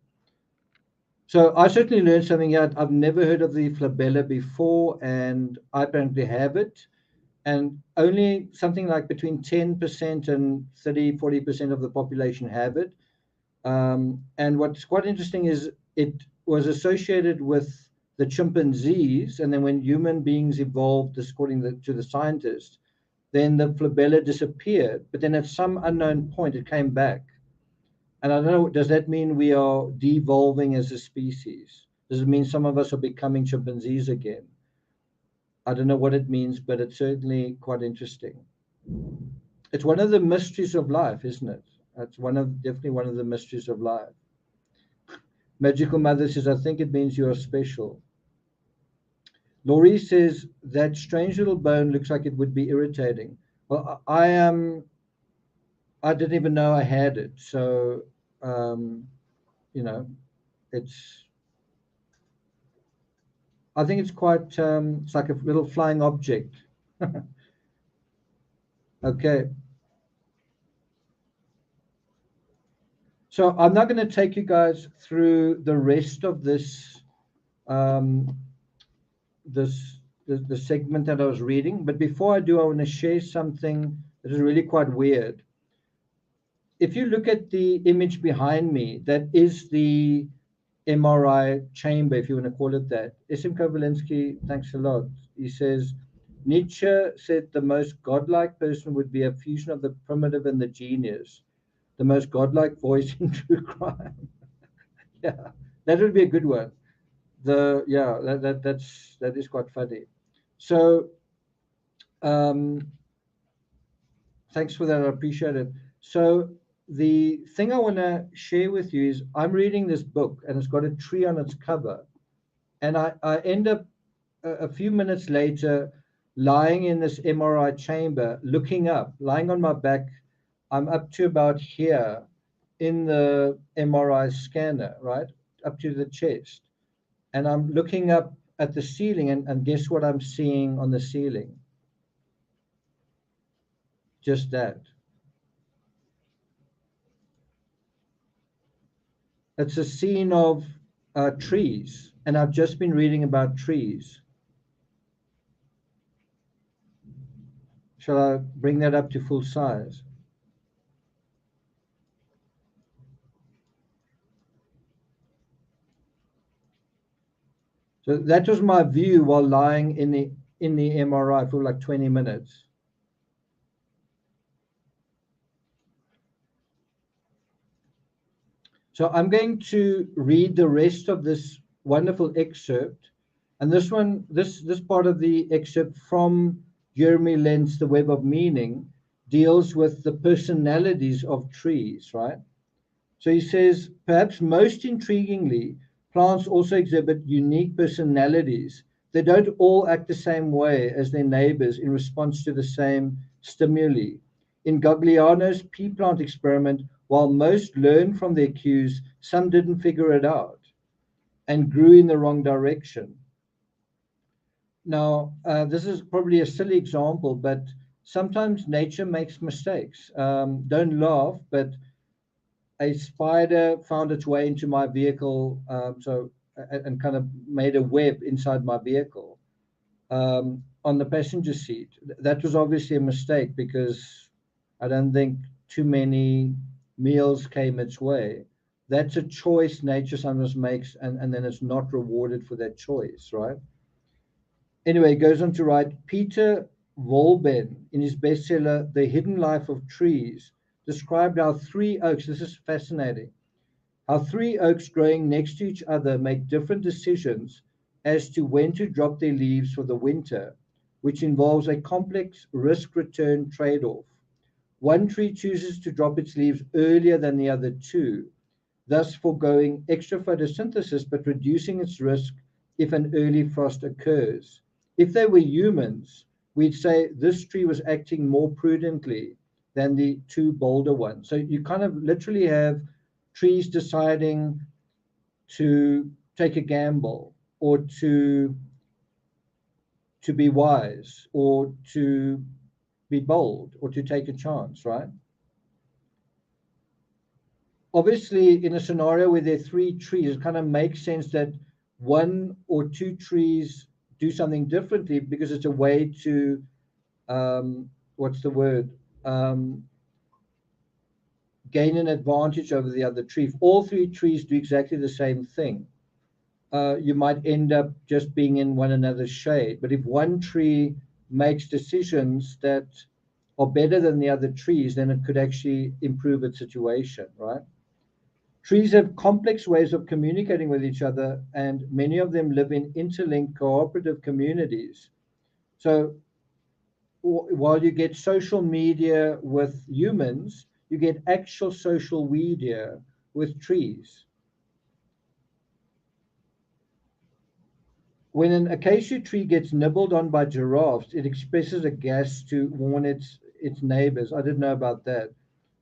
So I certainly learned something here. I've never heard of the flabella before, and I apparently have it. And only something like between 10% and 30-40% of the population have it. And what's quite interesting is it was associated with the chimpanzees, and then when human beings evolved, according to the scientists, then the flabella disappeared. But then at some unknown point, it came back. And I don't know, does that mean we are devolving as a species? Does it mean some of us are becoming chimpanzees again? I don't know what it means, but it's certainly quite interesting. It's one of the mysteries of life, isn't it? It's definitely one of the mysteries of life. Magical Mother says, I think it means you are special. Laurie says, that strange little bone looks like it would be irritating. Well, I didn't even know I had it. So, you know, I think it's quite, it's like a little flying object. Okay. So I'm not going to take you guys through the rest of this, um, the segment that I was reading. But before I do, I want to share something that is really quite weird. If you look at the image behind me, that is the MRI chamber, if you want to call it that. SM Kowalinsky, thanks a lot. He says, Nietzsche said the most godlike person would be a fusion of the primitive and the genius, the most godlike voice in true crime. Yeah, that would be a good one. That is quite funny. So thanks for that. I appreciate it. So the thing I want to share with you is I'm reading this book and it's got a tree on its cover, and I end up a few minutes later lying in this MRI chamber, looking up, lying on my back. I'm up to about here in the MRI scanner, right up to the chest, and I'm looking up at the ceiling, and guess what I'm seeing on the ceiling? Just that. It's a scene of trees, and I've just been reading about trees. Shall I bring that up to full size? So that was my view while lying in the MRI for like 20 minutes. So I'm going to read the rest of this wonderful excerpt. And this one, this part of the excerpt from Jeremy Lent's The Web of Meaning deals with the personalities of trees, right? So he says, perhaps most intriguingly, plants also exhibit unique personalities. They don't all act the same way as their neighbors in response to the same stimuli. In Gagliano's pea plant experiment, while most learned from their cues, some didn't figure it out and grew in the wrong direction. Now, this is probably a silly example, but sometimes nature makes mistakes. Don't laugh, but a spider found its way into my vehicle, and kind of made a web inside my vehicle on the passenger seat. That was obviously a mistake because I don't think too many meals came its way. That's a choice nature sometimes makes, and then it's not rewarded for that choice, right? Anyway, he goes on to write, Peter Volben, in his bestseller, The Hidden Life of Trees, described how three oaks, this is fascinating, how three oaks growing next to each other make different decisions as to when to drop their leaves for the winter, which involves a complex risk-return trade-off. One tree chooses to drop its leaves earlier than the other two, thus foregoing extra photosynthesis but reducing its risk if an early frost occurs. If they were humans, we'd say this tree was acting more prudently than the two bolder ones. So you kind of literally have trees deciding to take a gamble or to be wise or to be bold or to take a chance, right? Obviously, in a scenario where there are three trees, it kind of makes sense that one or two trees do something differently because it's a way to, what's the word, gain an advantage over the other tree. If all three trees do exactly the same thing, you might end up just being in one another's shade. But if one tree makes decisions that are better than the other trees, then it could actually improve its situation, right? Trees have complex ways of communicating with each other, and many of them live in interlinked cooperative communities. So while you get social media with humans, you get actual social media with trees. When an acacia tree gets nibbled on by giraffes, it expresses a gas to warn its neighbors. I didn't know about that,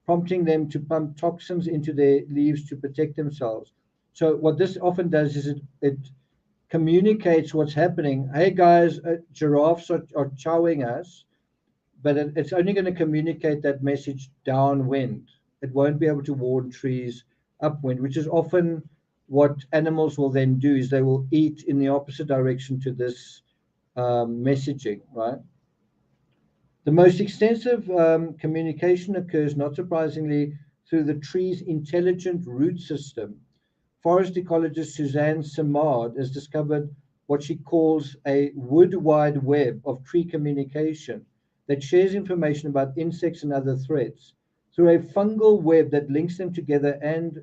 prompting them to pump toxins into their leaves to protect themselves. So what this often does is it communicates what's happening. Hey guys, giraffes are chowing us, but it's only going to communicate that message downwind. It won't be able to warn trees upwind, which is often what animals will then do, is they will eat in the opposite direction to this messaging, right? The most extensive communication occurs, not surprisingly, through the tree's intelligent root system. Forest ecologist Suzanne Simard has discovered what she calls a wood wide web of tree communication that shares information about insects and other threats. Through a fungal web that links them together and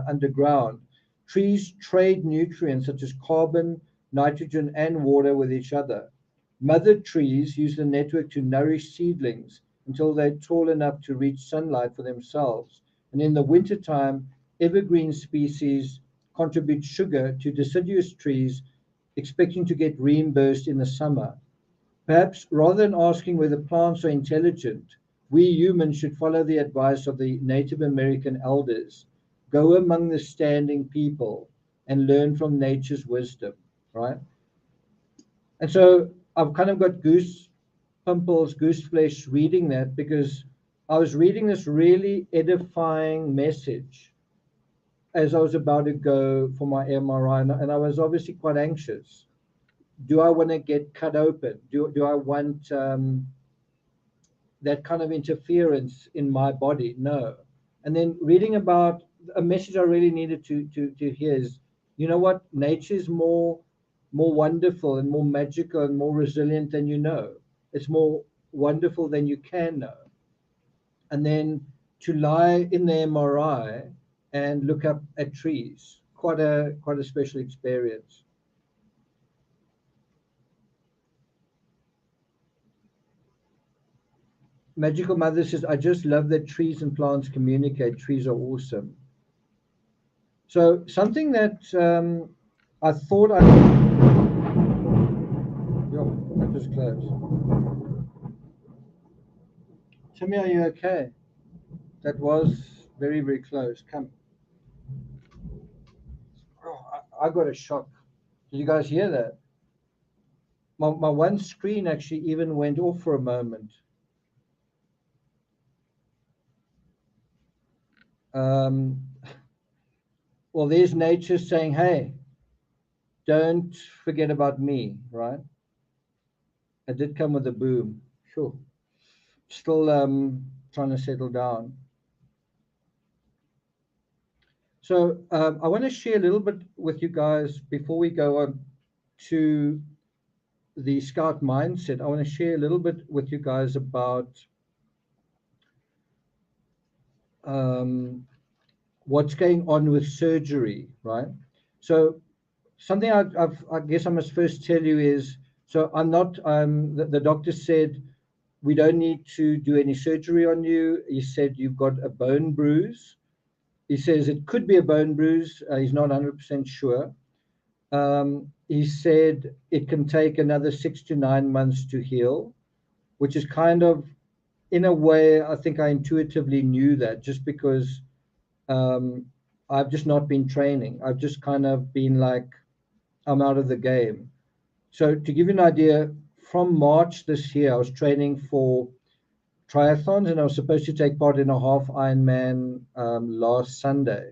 underground, trees trade nutrients such as carbon, nitrogen, and water with each other. Mother trees use the network to nourish seedlings until they're tall enough to reach sunlight for themselves. And in the wintertime, evergreen species contribute sugar to deciduous trees, expecting to get reimbursed in the summer. Perhaps rather than asking whether plants are intelligent, we humans should follow the advice of the Native American elders. Go among the standing people and learn from nature's wisdom, right? And so I've kind of got goose pimples, goose flesh reading that, because I was reading this really edifying message as I was about to go for my MRI, and I was obviously quite anxious. Do I want to get cut open? Do I want that kind of interference in my body? No. And then reading about a message I really needed to hear is, you know what? Nature is more more wonderful and more magical and more resilient than you know. It's more wonderful than you can know. And then to lie in the MRI and look up at trees, quite a special experience. Magical Mother says, I just love that trees and plants communicate. Trees are awesome. So something that I thought I... Yo, that was close. Timmy, are you okay? That was very, very close. Come. Oh, I got a shock. Did you guys hear that? My one screen actually even went off for a moment. Well, there's nature saying, hey, don't forget about me, right? It did come with a boom. Sure. Still trying to settle down. So I want to share a little bit with you guys before we go on to the Scout mindset. I want to share a little bit with you guys about what's going on with surgery, right? So something I guess I must first tell you is, so I'm not, the doctor said, we don't need to do any surgery on you. He said, you've got a bone bruise. He says it could be a bone bruise. He's not 100% sure. He said it can take another 6 to 9 months to heal, which is kind of, in a way, I think I intuitively knew that just because I've just not been training. I've just kind of been like, I'm out of the game. So to give you an idea, from March this year, I was training for triathlons and I was supposed to take part in a half Ironman last Sunday.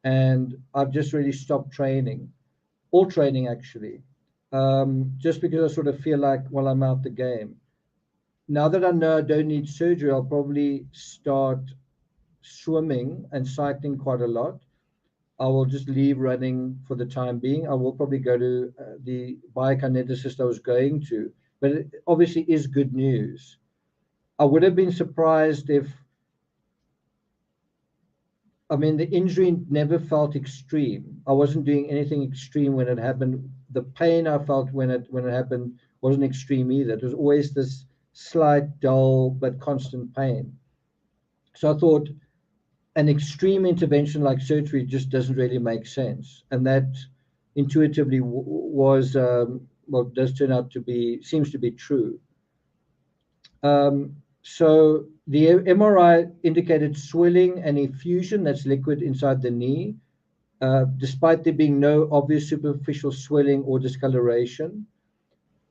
And I've just really stopped training, all training actually, just because I sort of feel like, well, I'm out the game. Now that I know I don't need surgery, I'll probably start swimming and cycling quite a lot. I will just leave running for the time being. I will probably go to the biokineticist I was going to, but it obviously is good news. I would have been surprised if, I mean, the injury never felt extreme. I wasn't doing anything extreme when it happened. The pain I felt when it happened wasn't extreme either. It was always this slight, dull, but constant pain. So I thought an extreme intervention like surgery just doesn't really make sense. And that intuitively was, well, does turn out to be, seems to be true. So the MRI indicated swelling and effusion, that's liquid inside the knee, despite there being no obvious superficial swelling or discoloration.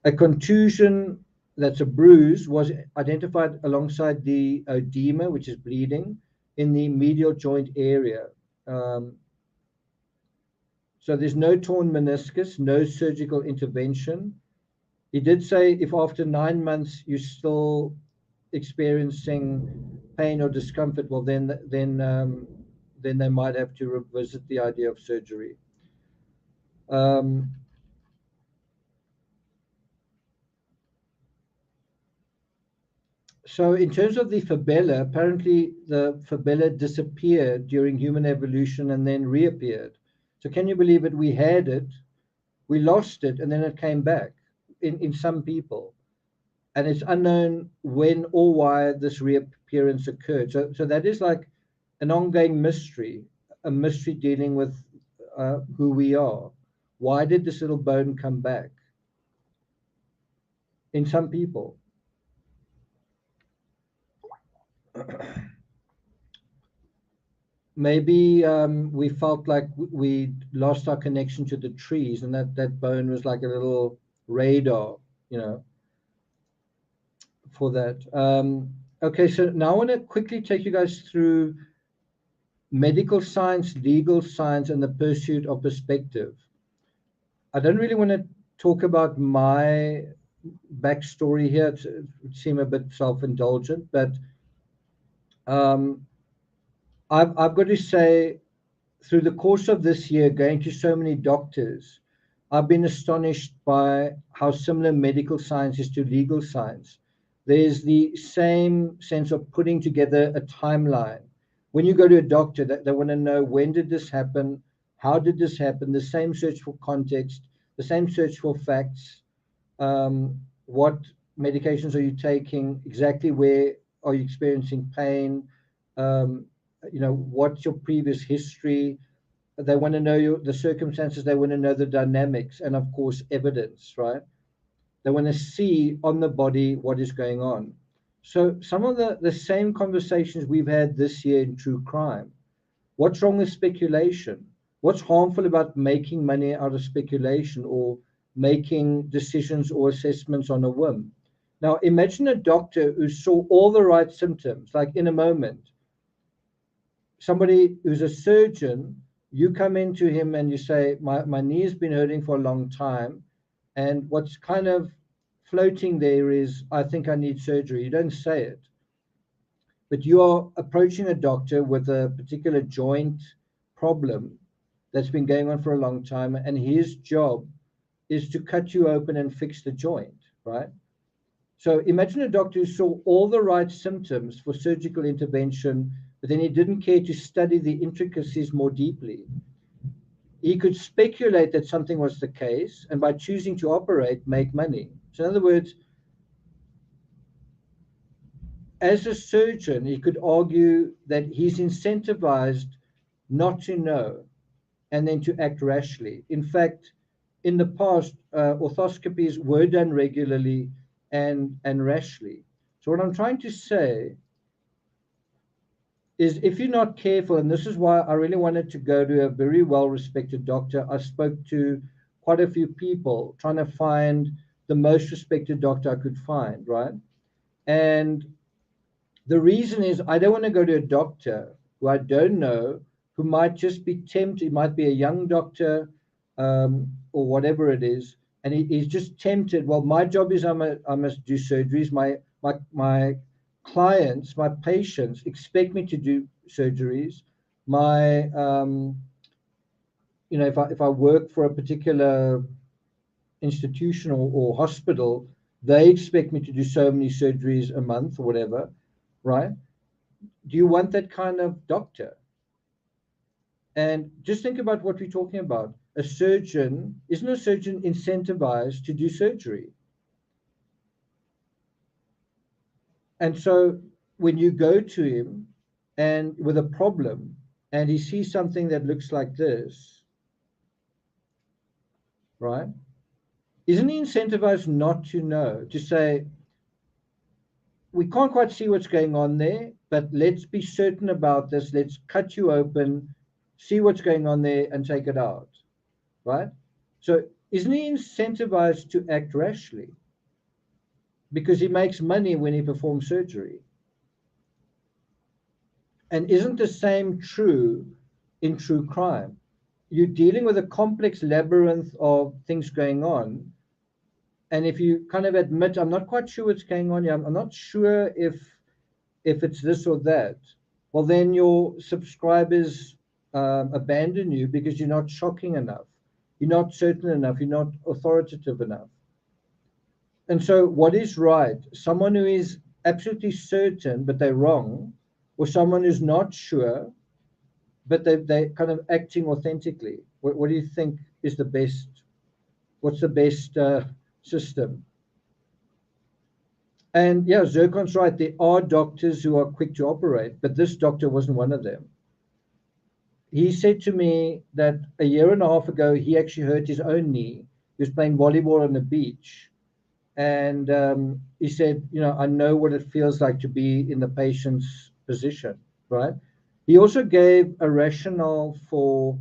A contusion, that's a bruise, was identified alongside the edema, which is bleeding, in the medial joint area. So there's no torn meniscus, no surgical intervention. He did say if after 9 months you're still experiencing pain or discomfort, well, then they might have to revisit the idea of surgery. So in terms of the fibella, apparently the fibella disappeared during human evolution and then reappeared. So can you believe it? We had it, we lost it, and then it came back in some people. And it's unknown when or why this reappearance occurred. So that is like an ongoing mystery, a mystery dealing with who we are. Why did this little bone come back in some people? Maybe we felt like we lost our connection to the trees, and that bone was like a little radar, you know, for that. Okay, so now I want to quickly take you guys through medical science, legal science, and the pursuit of perspective. I don't really want to talk about my backstory here. It would seem a bit self-indulgent, but I've got to say, through the course of this year, going to so many doctors, I've been astonished by how similar medical science is to legal science. There's the same sense of putting together a timeline. When you go to a doctor, they want to know, when did this happen? How did this happen? The same search for context, the same search for facts. What medications are you taking? Exactly where are you experiencing pain? What's your previous history? They want to know the circumstances. They want to know the dynamics, and of course, evidence, right? They want to see on the body what is going on. So some of the same conversations we've had this year in true crime. What's wrong with speculation? What's harmful about making money out of speculation or making decisions or assessments on a whim? Now, imagine a doctor who saw all the right symptoms, like in a moment. Somebody who's a surgeon, you come into him and you say, my knee has been hurting for a long time. And what's kind of floating there is, I think I need surgery. You don't say it. But you are approaching a doctor with a particular joint problem that's been going on for a long time, and his job is to cut you open and fix the joint, right? So imagine a doctor who saw all the right symptoms for surgical intervention, but then he didn't care to study the intricacies more deeply. He could speculate that something was the case, and by choosing to operate, make money. So in other words, as a surgeon, he could argue that he's incentivized not to know and then to act rashly. In fact, in the past, orthoscopies were done regularly and rashly. So what I'm trying to say is, if you're not careful, and this is why I really wanted to go to a very well-respected doctor. I spoke to quite a few people trying to find the most respected doctor I could find, right? And the reason is, I don't want to go to a doctor who I don't know, who might just be tempted. He might be a young doctor, or whatever it is, and he's just tempted. Well, my job is I must do surgeries. My clients, my patients expect me to do surgeries. My if I work for a particular institution or hospital, they expect me to do so many surgeries a month or whatever, right? Do you want that kind of doctor? And just think about what we're talking about. Isn't a surgeon incentivized to do surgery? And so when you go to him and with a problem and he sees something that looks like this, right? Isn't he incentivized not to know, to say, we can't quite see what's going on there, but let's be certain about this. Let's cut you open, see what's going on there, and take it out, right? So isn't he incentivized to act rashly? Because he makes money when he performs surgery. And isn't the same true in true crime? You're dealing with a complex labyrinth of things going on. And if you kind of admit, I'm not quite sure what's going on here, I'm not sure if it's this or that, well, then your subscribers abandon you because you're not shocking enough. You're not certain enough. You're not authoritative enough. And so what is right? Someone who is absolutely certain, but they're wrong, or someone who's not sure, but they're kind of acting authentically? What do you think is the best? What's the best system? And yeah, Zircon's right. There are doctors who are quick to operate, but this doctor wasn't one of them. He said to me that a year and a half ago, he actually hurt his own knee. He was playing volleyball on the beach. And he said, I know what it feels like to be in the patient's position, right? He also gave a rationale for,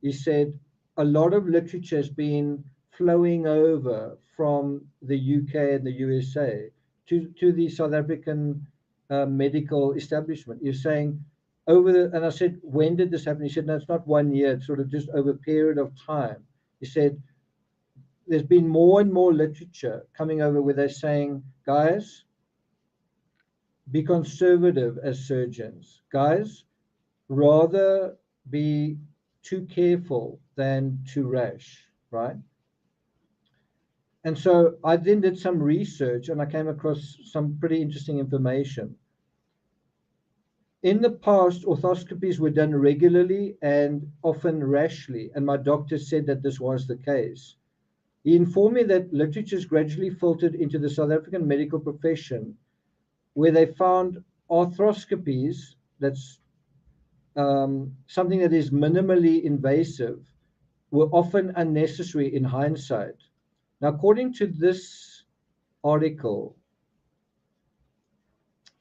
he said, a lot of literature has been flowing over from the UK and the USA to the South African medical establishment. You're saying and I said, when did this happen? He said, no, it's not 1 year, it's sort of just over a period of time. He said, there's been more and more literature coming over where they're saying, guys, be conservative as surgeons. Guys, rather be too careful than too rash, right? And so I then did some research and I came across some pretty interesting information. In the past, orthoscopies were done regularly and often rashly, and my doctor said that this was the case. He informed me that literature has gradually filtered into the South African medical profession, where they found arthroscopies, that's something that is minimally invasive, were often unnecessary in hindsight. Now, according to this article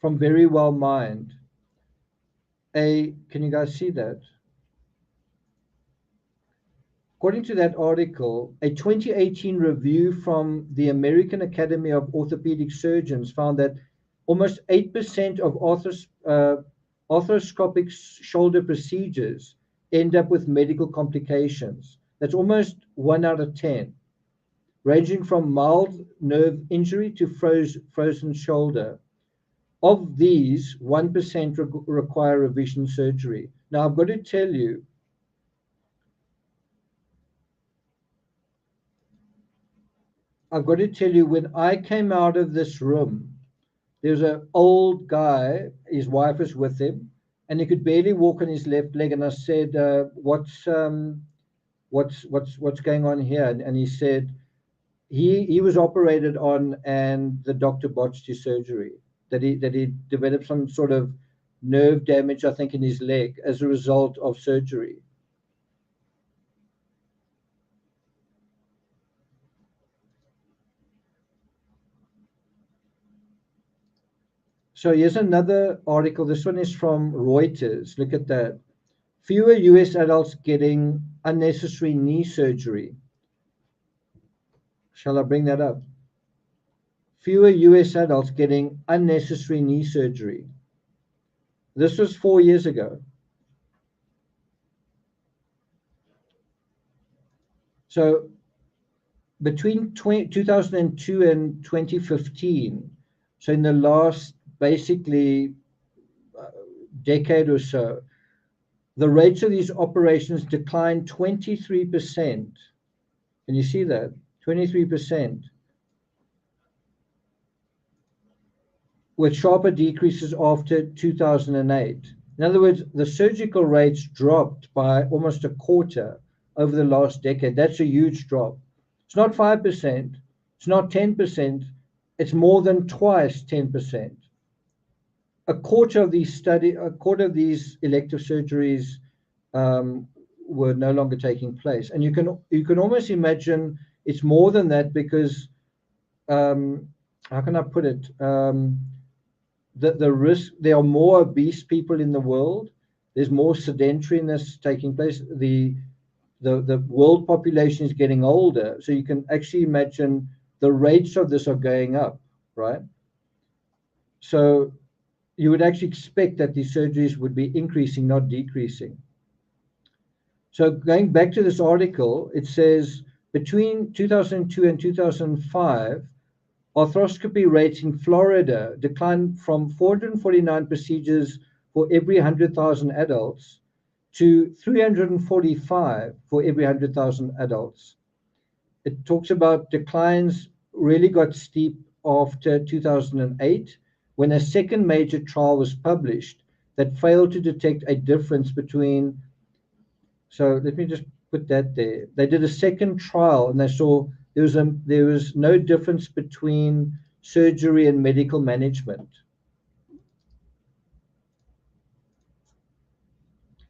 from Very Well Mind, can you guys see that? According to that article, a 2018 review from the American Academy of Orthopedic Surgeons found that almost 8% of arthroscopic shoulder procedures end up with medical complications. That's almost 1 out of 10, ranging from mild nerve injury to frozen shoulder. Of these, 1% require revision surgery. Now, I've got to tell you, when I came out of this room, there was an old guy, his wife was with him, and he could barely walk on his left leg. And I said, what's going on here? And he said, he was operated on and the doctor botched his surgery, that he developed some sort of nerve damage, I think, in his leg as a result of surgery. So here's another article. This one is from Reuters. Look at that. Fewer US adults getting unnecessary knee surgery. Shall I bring that up? Fewer US adults getting unnecessary knee surgery. This was 4 years ago. So between 2002 and 2015, so in the last basically decade or so, the rates of these operations declined 23%. Can you see that? 23%. With sharper decreases after 2008. In other words, the surgical rates dropped by almost a quarter over the last decade. That's a huge drop. It's not 5%, it's not 10%, it's more than twice 10%. A quarter of these elective surgeries were no longer taking place. And you can almost imagine it's more than that because how can I put it? The risk, there are more obese people in the world. There's more sedentariness taking place. The world population is getting older, so you can actually imagine the rates of this are going up, right? So you would actually expect that these surgeries would be increasing, not decreasing. So going back to this article, it says between 2002 and 2005, arthroscopy rates in Florida declined from 449 procedures for every 100,000 adults to 345 for every 100,000 adults. It talks about declines really got steep after 2008 when a second major trial was published that failed to detect a difference between. So let me just put that there. They did a second trial and they saw there was no difference between surgery and medical management.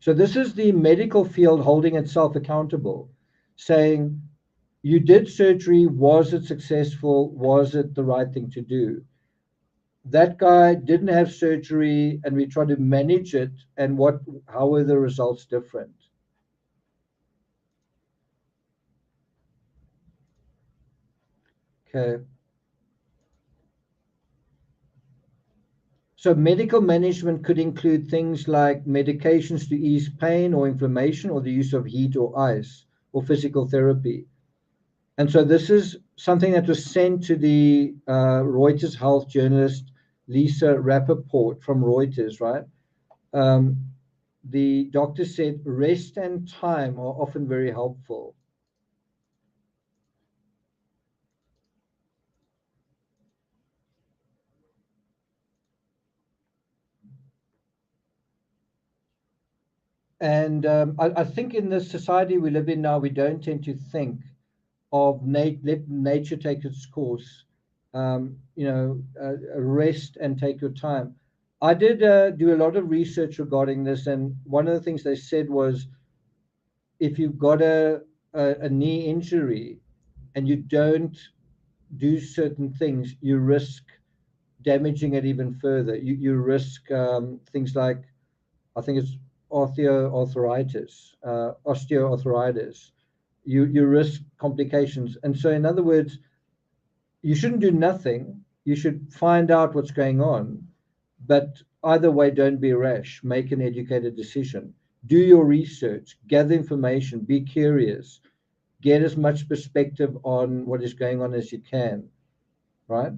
So this is the medical field holding itself accountable, saying, you did surgery, was it successful? Was it the right thing to do? That guy didn't have surgery and we tried to manage it, and how were the results different? Okay. So medical management could include things like medications to ease pain or inflammation, or the use of heat or ice, or physical therapy. And so this is something that was sent to the Reuters health journalist Lisa Rappaport from Reuters, right? The doctor said rest and time are often very helpful. And I think in the society we live in now, we don't tend to think of let nature take its course. Rest and take your time. I did do a lot of research regarding this, and one of the things they said was if you've got a knee injury and you don't do certain things, you risk damaging it even further. You risk things like, I think it's osteoarthritis. You risk complications. And so, in other words, you shouldn't do nothing. You should find out what's going on. But either way, don't be rash. Make an educated decision. Do your research, gather information, be curious, get as much perspective on what is going on as you can, right?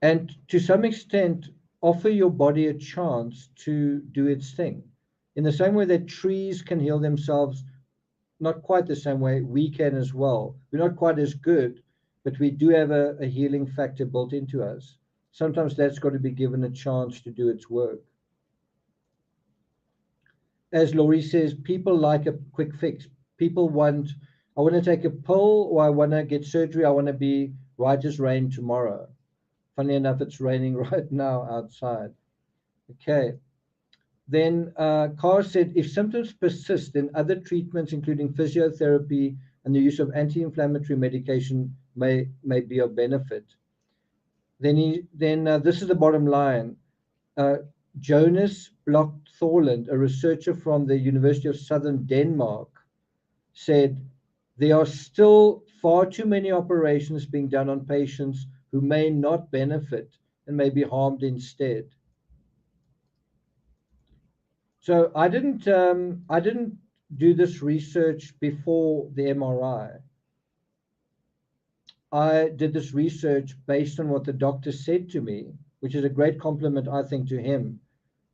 And to some extent, offer your body a chance to do its thing. In the same way that trees can heal themselves, not quite the same way we can as well. We're not quite as good, but we do have a healing factor built into us. Sometimes that's got to be given a chance to do its work. As Laurie says, people like a quick fix. People want, I want to take a pill, or I want to get surgery. I want to be right as rain tomorrow. Funny enough, it's raining right now outside. Okay. Then Carr said, if symptoms persist, then other treatments, including physiotherapy and the use of anti-inflammatory medication, may be of benefit. Then this is the bottom line. Jonas Bloch Thorland, a researcher from the University of Southern Denmark, said there are still far too many operations being done on patients who may not benefit and may be harmed instead. So I didn't do this research before the MRI. I did this research based on what the doctor said to me, which is a great compliment, I think, to him,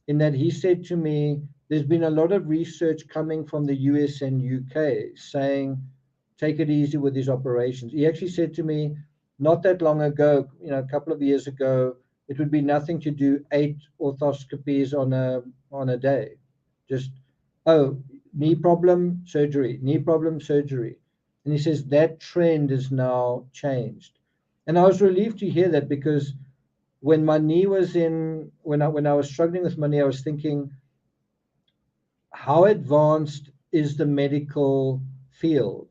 in that he said to me, there's been a lot of research coming from the US and UK saying, take it easy with these operations. He actually said to me, not that long ago, a couple of years ago, it would be nothing to do 8 orthoscopies on a day. Just, oh, knee problem, surgery, knee problem, surgery. And he says that trend is now changed. And I was relieved to hear that, because when my knee was when I was struggling with my knee, I was thinking, how advanced is the medical field?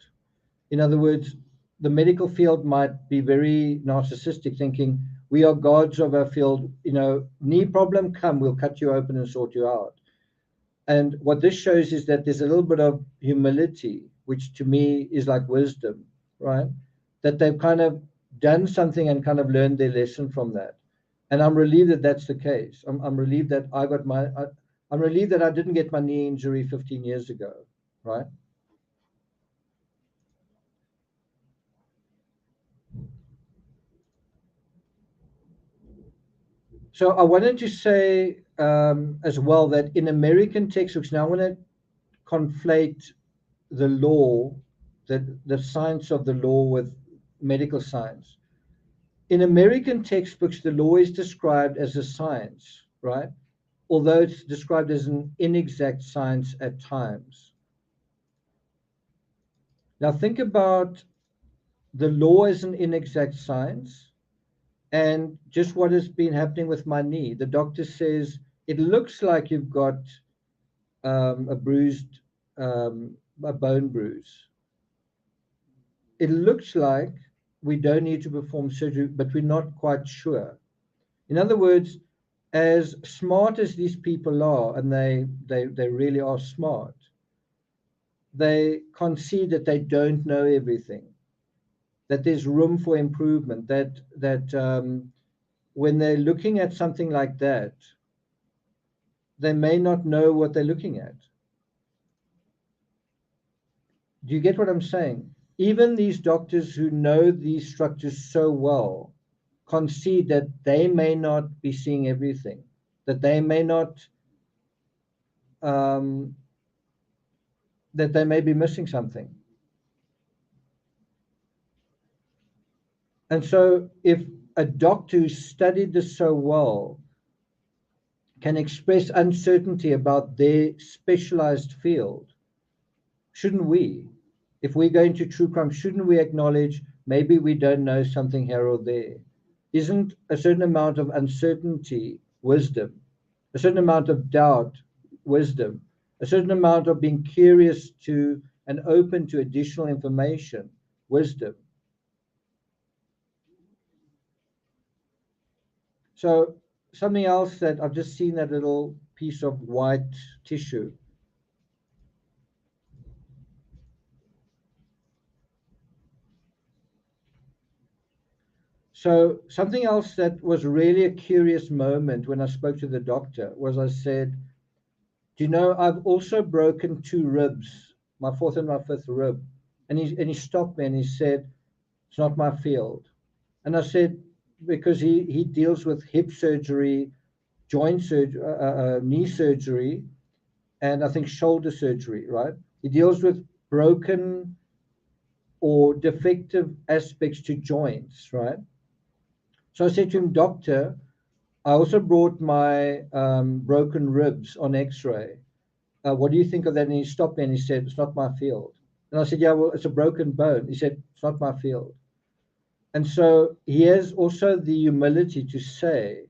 In other words, the medical field might be very narcissistic, thinking we are gods of our field. Knee problem, come, we'll cut you open and sort you out. And what this shows is that there's a little bit of humility, which to me is like wisdom, right? That they've kind of done something and kind of learned their lesson from that. And I'm relieved that that's the case. I'm relieved that I'm relieved that I didn't get my knee injury 15 years ago, right? So I wanted to say as well that in American textbooks, now I want to conflate the law, the science of the law with medical science. In American textbooks, the law is described as a science, right? Although it's described as an inexact science at times. Now think about the law as an inexact science, and just what has been happening with my knee. The doctor says it looks like you've got a bruised, a bone bruise. It looks like we don't need to perform surgery, but we're not quite sure. In other words, as smart as these people are, and they really are smart, they concede that they don't know everything, that there's room for improvement, that when they're looking at something like that, they may not know what they're looking at. Do you get what I'm saying? Even these doctors who know these structures so well concede that they may not be seeing everything, that they may not, that they may be missing something. And so if a doctor who studied this so well can express uncertainty about their specialized field, shouldn't we? If we're going to true crime, shouldn't we acknowledge maybe we don't know something here or there? Isn't a certain amount of uncertainty wisdom? A certain amount of doubt wisdom? A certain amount of being curious to and open to additional information wisdom? So something else that I've just seen, that little piece of white tissue. So something else that was really a curious moment when I spoke to the doctor was, I said, do you know, I've also broken 2 ribs, my fourth and my fifth rib. And he stopped me and he said, it's not my field. And I said, because he deals with hip surgery, joint surgery, knee surgery, and I think shoulder surgery, right? He deals with broken or defective aspects to joints, right? So I said to him, doctor, I also brought my broken ribs on x-ray. What do you think of that? And he stopped me and he said, it's not my field. And I said, yeah, well, it's a broken bone. He said, it's not my field. And so he has also the humility to say,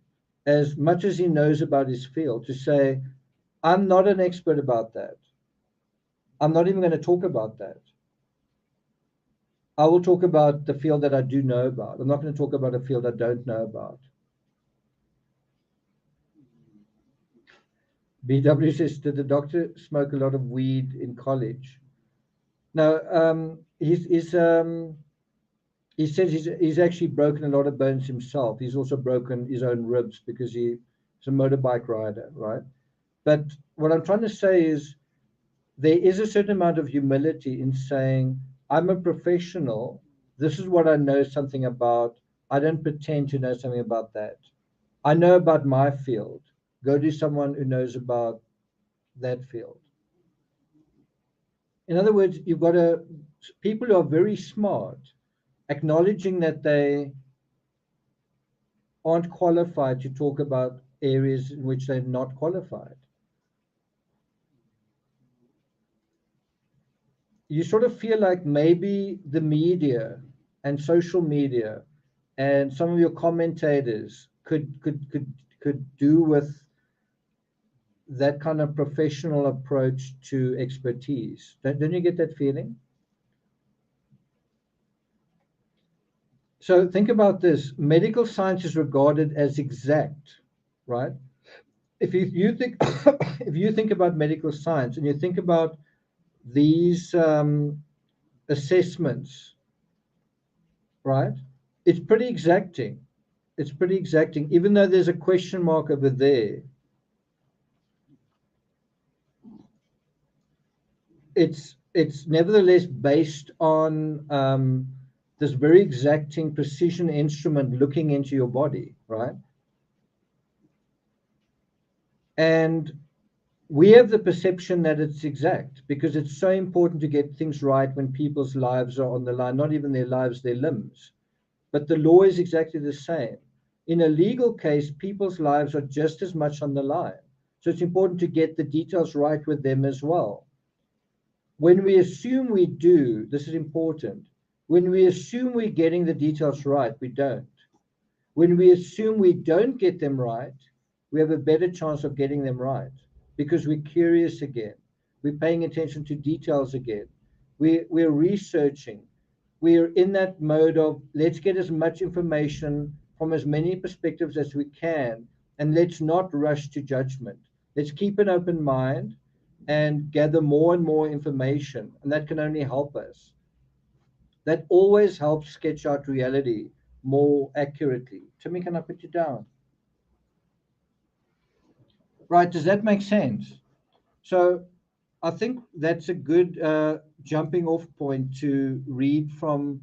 as much as he knows about his field, to say, I'm not an expert about that. I'm not even going to talk about that. I will talk about the field that I do know about. I'm not going to talk about a field I don't know about. BW says, did the doctor smoke a lot of weed in college? No, he says he's actually broken a lot of bones himself. He's also broken his own ribs because he's a motorbike rider, right? But what I'm trying to say is there is a certain amount of humility in saying, I'm a professional. This is what I know something about. I don't pretend to know something about that. I know about my field. Go to someone who knows about that field. In other words, you've got people who are very smart, acknowledging that they aren't qualified to talk about areas in which they're not qualified. You sort of feel like maybe the media and social media and some of your commentators could do with that kind of professional approach to expertise. Don't you get that feeling? So think about this. Medical science is regarded as exact, right? If you think if you think about medical science and you think about these assessments, right? It's pretty exacting. It's pretty exacting, even though there's a question mark over there. It's nevertheless based on this very exacting precision instrument looking into your body, right? And we have the perception that it's exact because it's so important to get things right when people's lives are on the line, not even their lives, their limbs. But the law is exactly the same. In a legal case, people's lives are just as much on the line. So it's important to get the details right with them as well. When we assume we do, this is important. When we assume we're getting the details right, we don't. When we assume we don't get them right, we have a better chance of getting them right because we're curious again. We're paying attention to details again. We're researching. We're in that mode of let's get as much information from as many perspectives as we can, and let's not rush to judgment. Let's keep an open mind and gather more and more information, and that can only help us. That always helps sketch out reality more accurately. Timmy, can I put you down? Right, does that make sense? So I think that's a good jumping off point to read from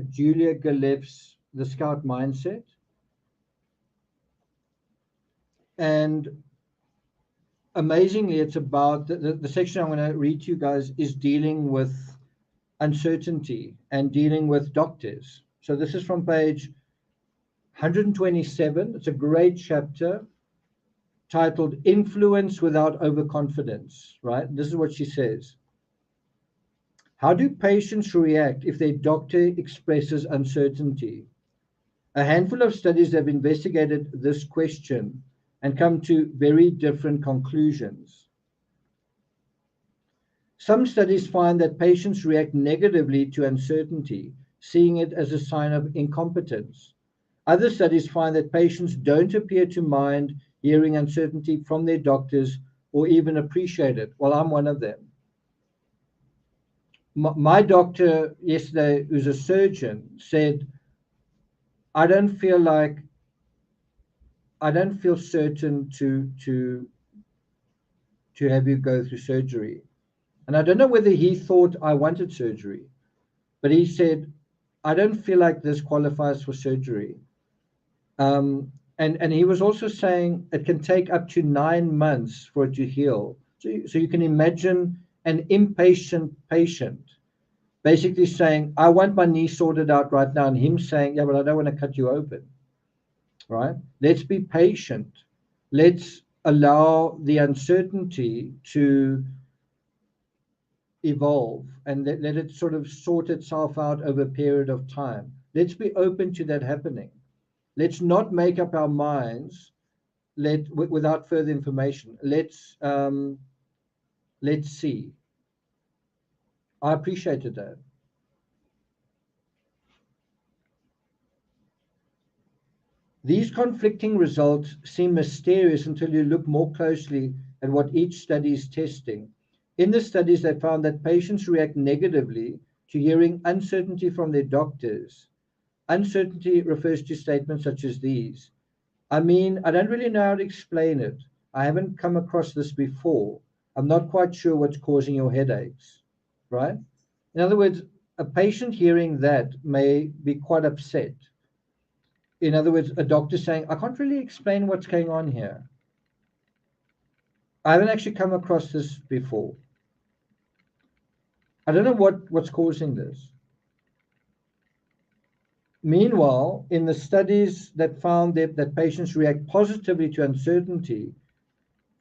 Julia Galef's The Scout Mindset. And amazingly, it's about the section I'm going to read to you guys is dealing with uncertainty and dealing with doctors. So this is from page 127. It's a great chapter. titled Influence Without Overconfidence, right? This is what she says. How do patients react if their doctor expresses uncertainty? A handful of studies have investigated this question and come to very different conclusions. Some studies find that patients react negatively to uncertainty, seeing it as a sign of incompetence. Other studies find that patients don't appear to mind hearing uncertainty from their doctors or even appreciate it. Well, I'm one of them. My doctor yesterday, who's a surgeon, said, I don't feel certain to have you go through surgery. And I don't know whether he thought I wanted surgery, but he said, I don't feel like this qualifies for surgery. And he was also saying it can take up to 9 months for it to heal. So you can imagine an impatient patient basically saying, I want my knee sorted out right now, and him saying, yeah, but I don't want to cut you open, right? Let's be patient. Let's allow the uncertainty to evolve and let it sort of sort itself out over a period of time. Let's be open to that happening. Let's not make up our minds without further information. Let's see. I appreciated that. These conflicting results seem mysterious until you look more closely at what each study is testing. In the studies, they found that patients react negatively to hearing uncertainty from their doctors. Uncertainty refers to statements such as these. I mean, I don't really know how to explain it. I haven't come across this before. I'm not quite sure what's causing your headaches, right? In other words, a patient hearing that may be quite upset. In other words, a doctor saying, I can't really explain what's going on here. I haven't actually come across this before. I don't know what's causing this. Meanwhile, in the studies that found that patients react positively to uncertainty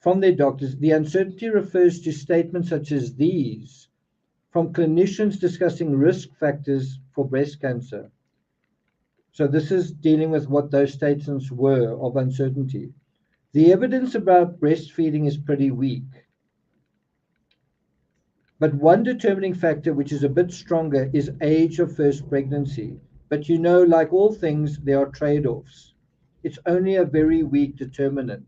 from their doctors, the uncertainty refers to statements such as these from clinicians discussing risk factors for breast cancer. So this is dealing with what those statements were of uncertainty. The evidence about breastfeeding is pretty weak. But one determining factor, which is a bit stronger, is age of first pregnancy. But you know, like all things, there are trade-offs. It's only a very weak determinant.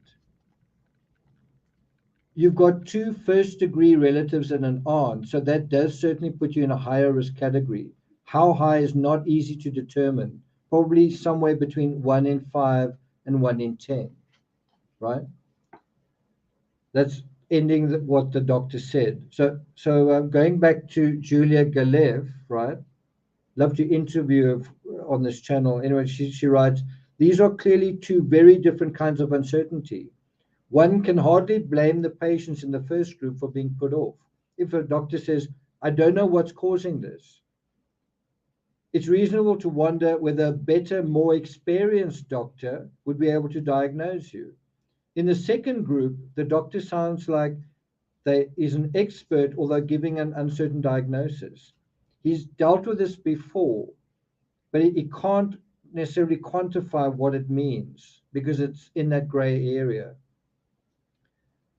You've got 2 first-degree relatives and an aunt, so that does certainly put you in a higher risk category. How high is not easy to determine. Probably somewhere between 1 in 5 and 1 in 10, right? That's ending what the doctor said. So going back to Julia Galev, right? Love to interview her on this channel. Anyway, she writes, these are clearly 2 very different kinds of uncertainty. One can hardly blame the patients in the first group for being put off. If a doctor says, I don't know what's causing this, it's reasonable to wonder whether a better, more experienced doctor would be able to diagnose you. In the second group, the doctor sounds like he's an expert, although giving an uncertain diagnosis. He's dealt with this before, but he can't necessarily quantify what it means because it's in that gray area.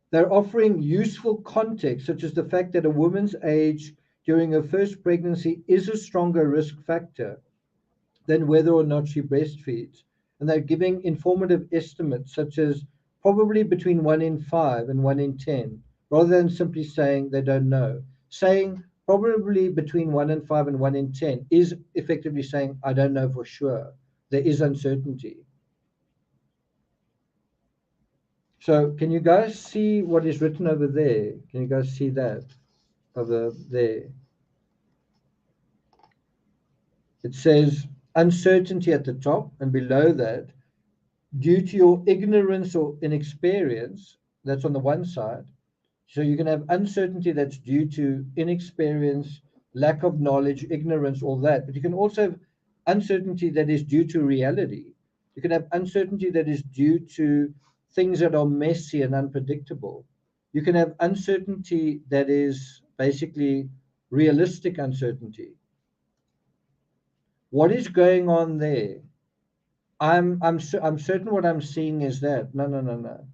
They're offering useful context, such as the fact that a woman's age during her first pregnancy is a stronger risk factor than whether or not she breastfeeds. And they're giving informative estimates, such as probably between 1 in 5 and 1 in 10, rather than simply saying they don't know. Saying probably between 1 in 5 and 1 in 10 is effectively saying, I don't know for sure. There is uncertainty. So can you guys see what is written over there? Can you guys see that over there? It says uncertainty at the top, and below that, due to your ignorance or inexperience, that's on the one side. So you can have uncertainty that's due to inexperience, lack of knowledge, ignorance, all that. But you can also have uncertainty that is due to reality. You can have uncertainty that is due to things that are messy and unpredictable. You can have uncertainty that is basically realistic uncertainty. What is going on there? I'm certain what I'm seeing is that. No, no, no, no.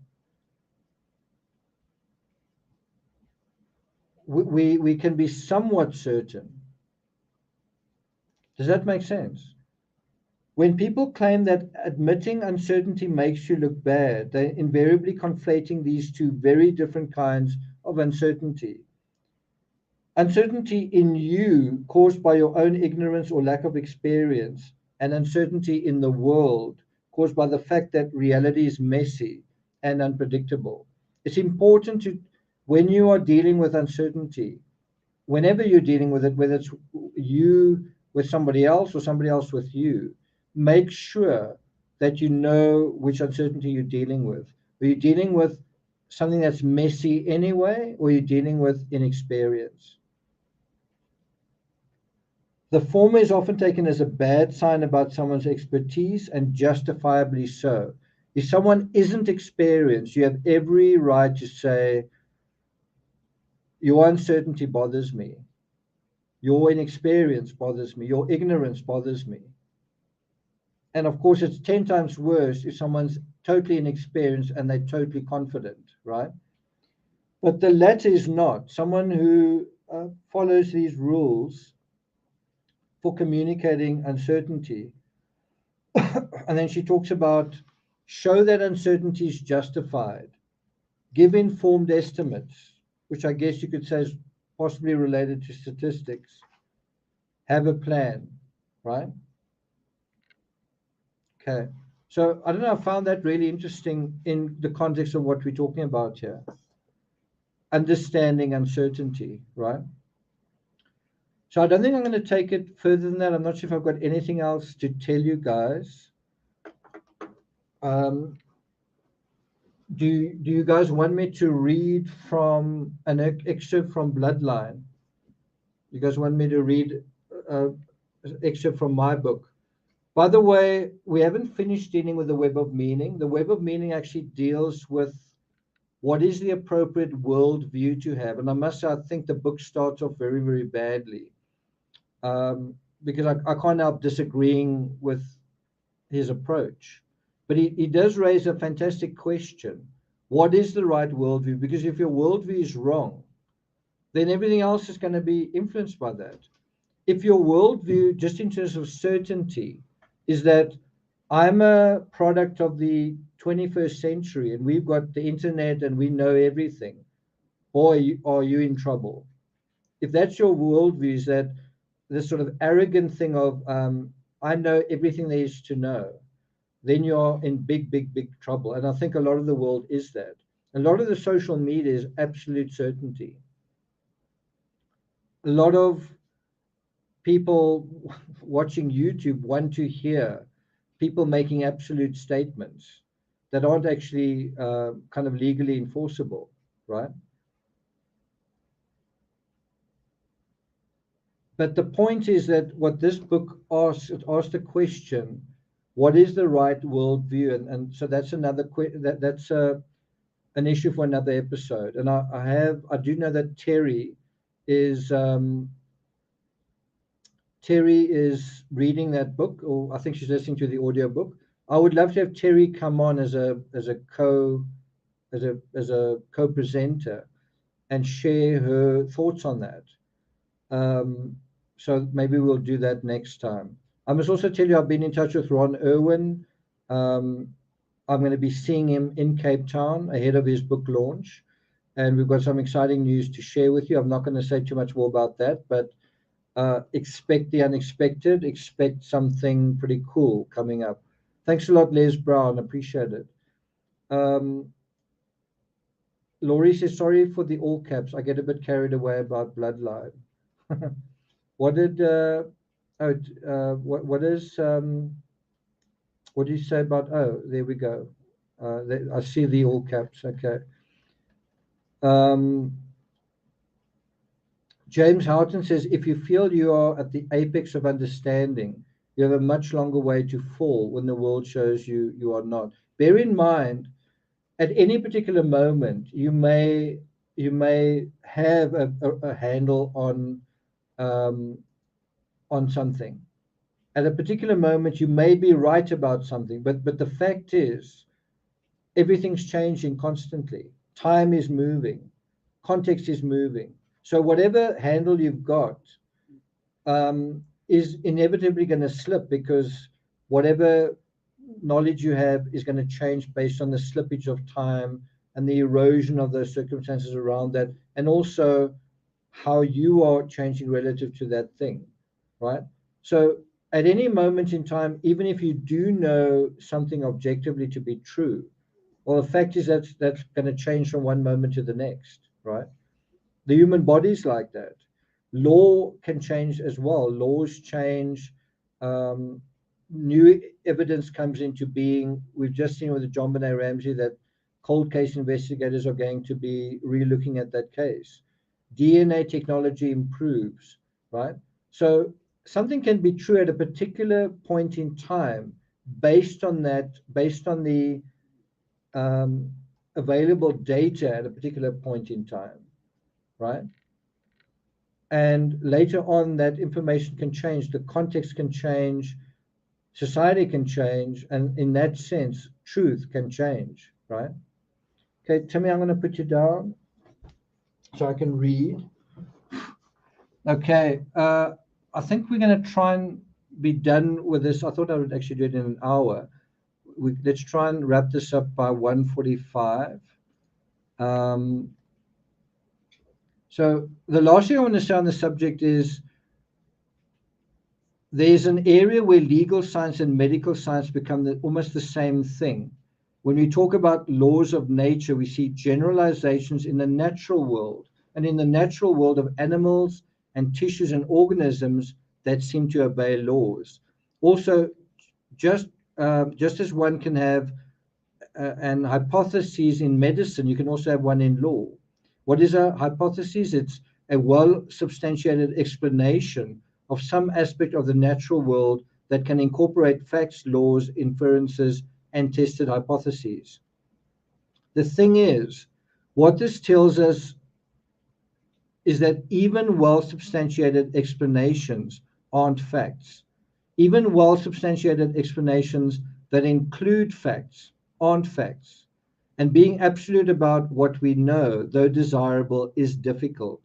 We can be somewhat certain. Does that make sense? When people claim that admitting uncertainty makes you look bad, they're invariably conflating these two very different kinds of uncertainty. Uncertainty in you caused by your own ignorance or lack of experience, and uncertainty in the world caused by the fact that reality is messy and unpredictable. It's important to, when you are dealing with uncertainty, whenever you're dealing with it, whether it's you with somebody else or somebody else with you, make sure that you know which uncertainty you're dealing with. Are you dealing with something that's messy anyway, or are you dealing with inexperience? The former is often taken as a bad sign about someone's expertise, and justifiably so. If someone isn't experienced, you have every right to say, your uncertainty bothers me. Your inexperience bothers me. Your ignorance bothers me. And of course, it's 10 times worse if someone's totally inexperienced and they're totally confident, right? But the latter is not. Someone who follows these rules for communicating uncertainty. And then she talks about show that uncertainty is justified, give informed estimates, which I guess you could say is possibly related to statistics, have a plan, right? Okay. So I don't know, I found that really interesting in the context of what we're talking about here. Understanding uncertainty, right? So I don't think I'm going to take it further than that. I'm not sure if I've got anything else to tell you guys. Do you guys want me to read from an excerpt from Bloodline? You guys want me to read an excerpt from my book? By the way, we haven't finished dealing with the web of meaning. The web of meaning actually deals with what is the appropriate worldview to have. And I must say, I think the book starts off very, very badly, because I can't help disagreeing with his approach. But he does raise a fantastic question. What is the right worldview? Because if your worldview is wrong, then everything else is going to be influenced by that. If your worldview, just in terms of certainty, is that I'm a product of the 21st century and we've got the internet and we know everything, boy, are you in trouble. If that's your worldview, is that this sort of arrogant thing of I know everything there is to know, then you're in big, big, big trouble. And I think a lot of the world is that. A lot of the social media is absolute certainty. A lot of people watching YouTube want to hear people making absolute statements that aren't actually kind of legally enforceable, right? But the point is that what this book asks, it asks the question, what is the right worldview? And so that's another that's an issue for another episode. And I do know that Terry is reading that book, or I think she's listening to the audio book. I would love to have Terry come on as a co-presenter and share her thoughts on that. So maybe we'll do that next time. I must also tell you I've been in touch with Ron Irwin. I'm going to be seeing him in Cape Town ahead of his book launch, and we've got some exciting news to share with you. I'm not going to say too much more about that, but expect the unexpected, expect something pretty cool coming up. Thanks a lot, Les Brown. Appreciate it. Laurie says, sorry for the all caps. I get a bit carried away about Bloodline. What did, what do you say about, oh, there we go. I see the all caps. Okay. James Houghton says, if you feel you are at the apex of understanding, you have a much longer way to fall when the world shows you you are not. Bear in mind, at any particular moment, you may have a handle on something. At a particular moment, you may be right about something, but the fact is, everything's changing constantly. Time is moving, context is moving. So whatever handle you've got is inevitably going to slip, because whatever knowledge you have is going to change based on the slippage of time and the erosion of those circumstances around that, and also how you are changing relative to that thing, right? So at any moment in time, even if you do know something objectively to be true, well, the fact is that that's going to change from one moment to the next, right? The human body's like that. Law can change as well. Laws change. Um, New evidence comes into being. We've just seen with the John Benet Ramsey that cold case investigators are going to be re-looking at that case. DNA technology improves, right? So something can be true at a particular point in time based on that, based on the um, available data at a particular point in time, right? And later on, that information can change, the context can change, society can change, and in that sense, truth can change, right? Okay, Timmy, I'm going to put you down so I can read. Okay, I think we're going to try and be done with this. I thought I would actually do it in an hour. Let's try and wrap this up by 1:45. So the last thing I want to say on the subject is there's an area where legal science and medical science become almost the same thing. When we talk about laws of nature, we see generalizations in the natural world, and in the natural world of animals and tissues and organisms that seem to obey laws. Also, just as one can have an hypothesis in medicine, you can also have one in law. What is a hypothesis? It's a well substantiated explanation of some aspect of the natural world that can incorporate facts, laws, inferences, and tested hypotheses. The thing is, what this tells us is that even well substantiated explanations aren't facts. Even well substantiated explanations that include facts aren't facts. And being absolute about what we know, though desirable, is difficult.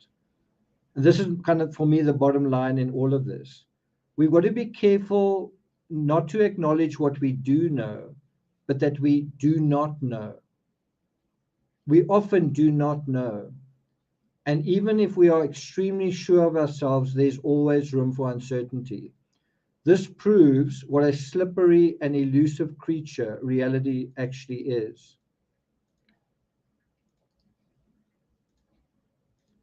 This is kind of, for me, the bottom line in all of this. We've got to be careful not to acknowledge what we do know, but that we do not know. We often do not know. And even if we are extremely sure of ourselves, there's always room for uncertainty. This proves what a slippery and elusive creature reality actually is.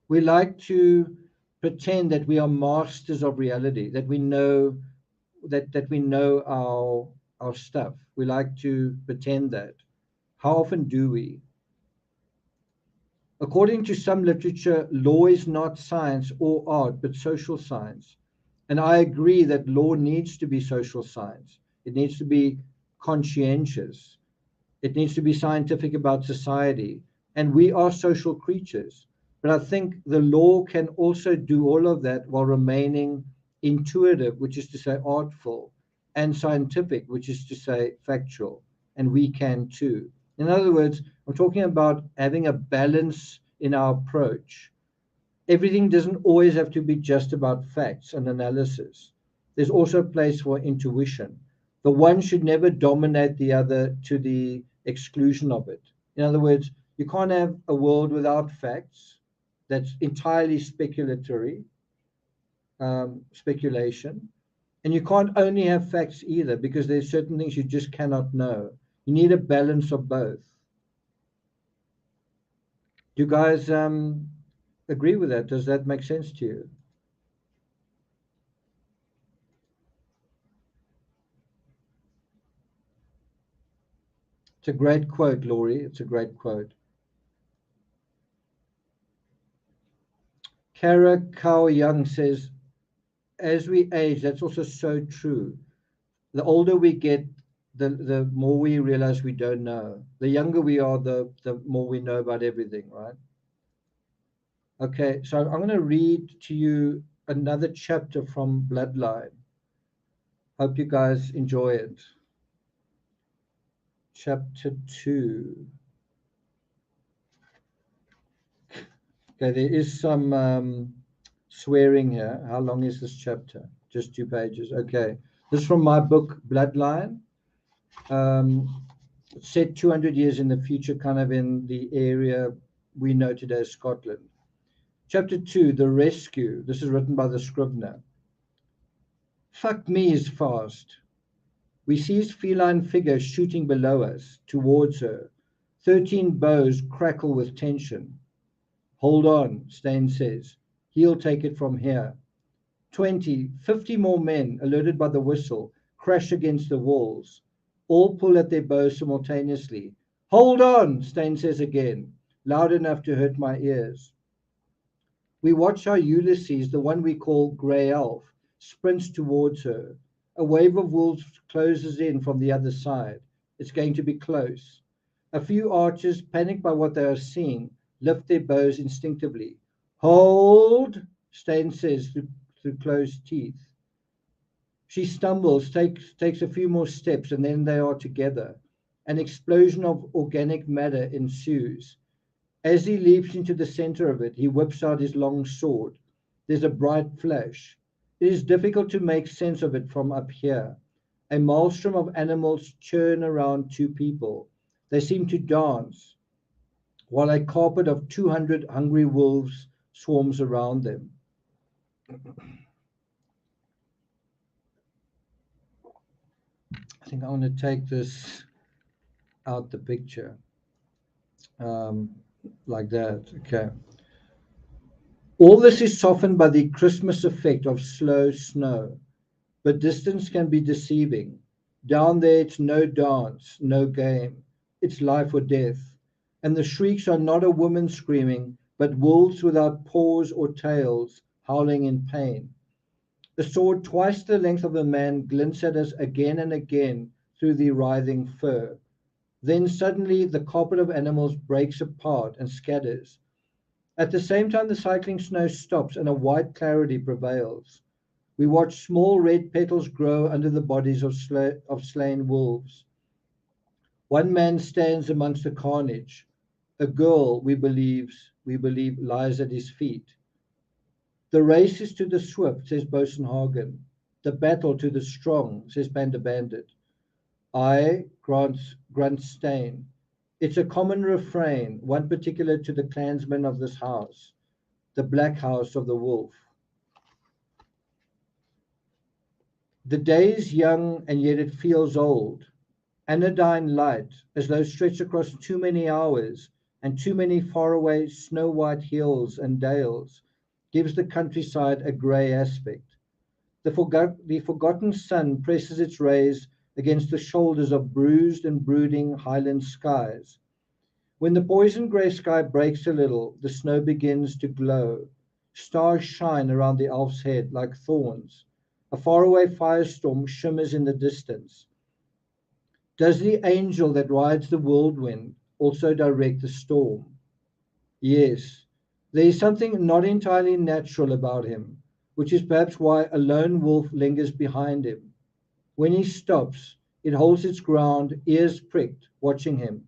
We like to pretend that we are masters of reality, that we know that we know our stuff. We like to pretend that. How often do we? According to some literature, law is not science or art, but social science. And I agree that law needs to be social science. It needs to be conscientious. It needs to be scientific about society. And we are social creatures. But I think the law can also do all of that while remaining intuitive, which is to say artful, and scientific, which is to say factual. And we can too. In other words, I'm talking about having a balance in our approach. Everything doesn't always have to be just about facts and analysis. There's also a place for intuition. The one should never dominate the other to the exclusion of it. In other words, you can't have a world without facts that's entirely speculation. And you can't only have facts either, because there's certain things you just cannot know. You need a balance of both. Do you guys agree with that? Does that make sense to you? It's a great quote, Laurie. It's a great quote. Kara Kao Young says, as we age, that's also so true. The older we get, the more we realize we don't know. The younger we are, the more we know about everything, right? Okay, so I'm going to read to you another chapter from Bloodline. Hope you guys enjoy it. Chapter 2. Okay, there is some swearing here. How long is this chapter? Just 2 pages. Okay, this is from my book, Bloodline. Set 200 years in the future, kind of in the area we know today as Scotland. Chapter 2, The Rescue. This is written by the Scrivener. Fuck me is fast. We see his feline figure shooting below us, towards her. 13 bows crackle with tension. Hold on, Stain says. He'll take it from here. 20, 50 more men, alerted by the whistle, crash against the walls. All pull at their bows simultaneously. Hold on, Stain says again, loud enough to hurt my ears. We watch how Ulysses, the one we call Grey Elf, sprints towards her. A wave of wolves closes in from the other side. It's going to be close. A few archers, panicked by what they are seeing, lift their bows instinctively. Hold, Stain says through closed teeth. She stumbles, takes a few more steps, and then they are together. An explosion of organic matter ensues. As he leaps into the center of it, he whips out his long sword. There's a bright flash. It is difficult to make sense of it from up here. A maelstrom of animals churn around 2 people. They seem to dance, while a carpet of 200 hungry wolves swarms around them. I think I want to take this out the picture. Like that. Okay. All this is softened by the Christmas effect of slow snow, but distance can be deceiving. Down there, it's no dance, no game. It's life or death. And the shrieks are not a woman screaming, but wolves without paws or tails, howling in pain. The sword twice the length of a man glints at us again and again through the writhing fur. Then suddenly the carpet of animals breaks apart and scatters. At the same time, the cycling snow stops and a white clarity prevails. We watch small red petals grow under the bodies of slain wolves. One man stands amongst the carnage. A girl, we believe, lies at his feet. The race is to the swift, says Bosun Hagen. The battle to the strong, says Panda Bandit. I, grunts Stain. It's a common refrain, one particular to the clansmen of this house, the black house of the wolf. The day is young, and yet it feels old. Anodyne light, as though stretched across too many hours and too many faraway snow-white hills and dales, gives the countryside a grey aspect. The forgotten sun presses its rays against the shoulders of bruised and brooding highland skies. When the poison grey sky breaks a little, the snow begins to glow. Stars shine around the elf's head like thorns. A faraway firestorm shimmers in the distance. Does the angel that rides the whirlwind also direct the storm? Yes, there is something not entirely natural about him, which is perhaps why a lone wolf lingers behind him. When he stops, it holds its ground, ears pricked, watching him.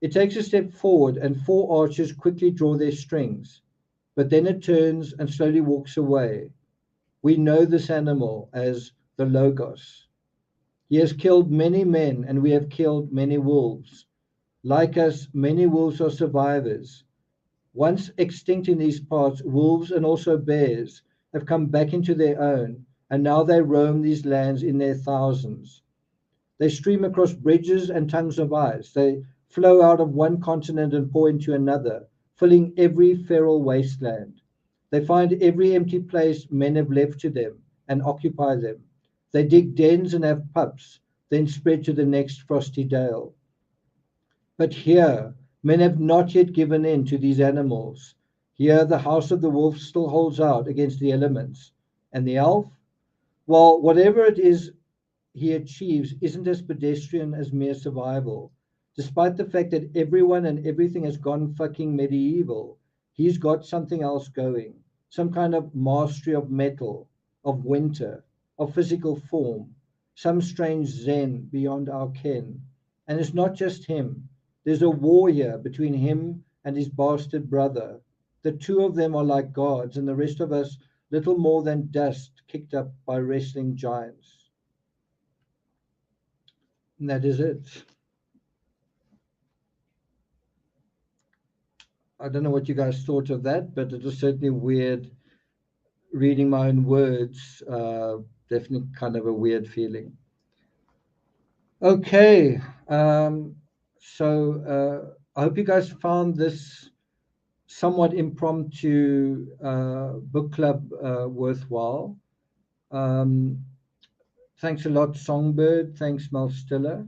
It takes a step forward, and 4 archers quickly draw their strings, but then it turns and slowly walks away. We know this animal as the Logos. He has killed many men, and we have killed many wolves. Like us, many wolves are survivors. Once extinct in these parts, wolves and also bears have come back into their own, and now they roam these lands in their thousands. They stream across bridges and tongues of ice. They flow out of one continent and pour into another, filling every feral wasteland. They find every empty place men have left to them and occupy them. They dig dens and have pups, then spread to the next frosty dale. But here, men have not yet given in to these animals. Here, the house of the wolf still holds out against the elements. And the elf? Well, whatever it is he achieves isn't as pedestrian as mere survival. Despite the fact that everyone and everything has gone fucking medieval, he's got something else going. Some kind of mastery of metal, of winter, of physical form, some strange zen beyond our ken. And it's not just him. There's a war here between him and his bastard brother. The two of them are like gods, and the rest of us little more than dust kicked up by wrestling giants. And that is it. I don't know what you guys thought of that, but it was certainly weird reading my own words. Definitely kind of a weird feeling. Okay. I hope you guys found this somewhat impromptu book club worthwhile. Um, Thanks a lot, Songbird. Thanks, Mel Stiller.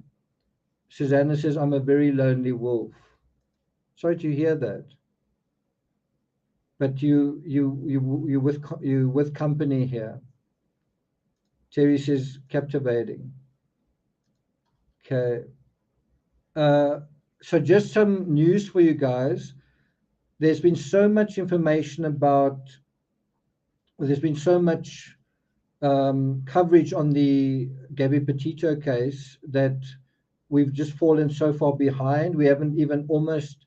Susanna says, I'm a very lonely wolf. Sorry to hear that. But you with company here. Terry says captivating. Okay. So just some news for you guys. There's been so much information about. Well, there's been so much coverage on the Gabby Petito case that we've just fallen so far behind. We haven't even almost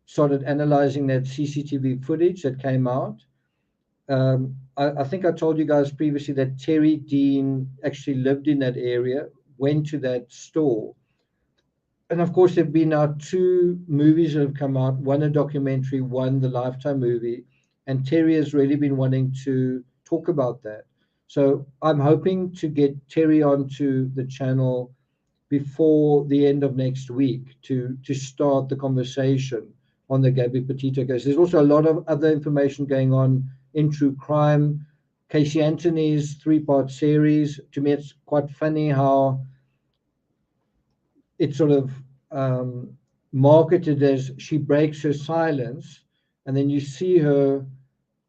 started analyzing that CCTV footage that came out. I think I told you guys previously that Terry Dean actually lived in that area, went to that store. And of course, there have been now two movies that have come out, one a documentary, one the Lifetime movie. And Terry has really been wanting to talk about that. So I'm hoping to get Terry onto the channel before the end of next week to start the conversation on the Gabby Petito case. There's also a lot of other information going on in true crime. Casey Anthony's three-part series. To me, it's quite funny how it's sort of marketed as she breaks her silence, and then you see her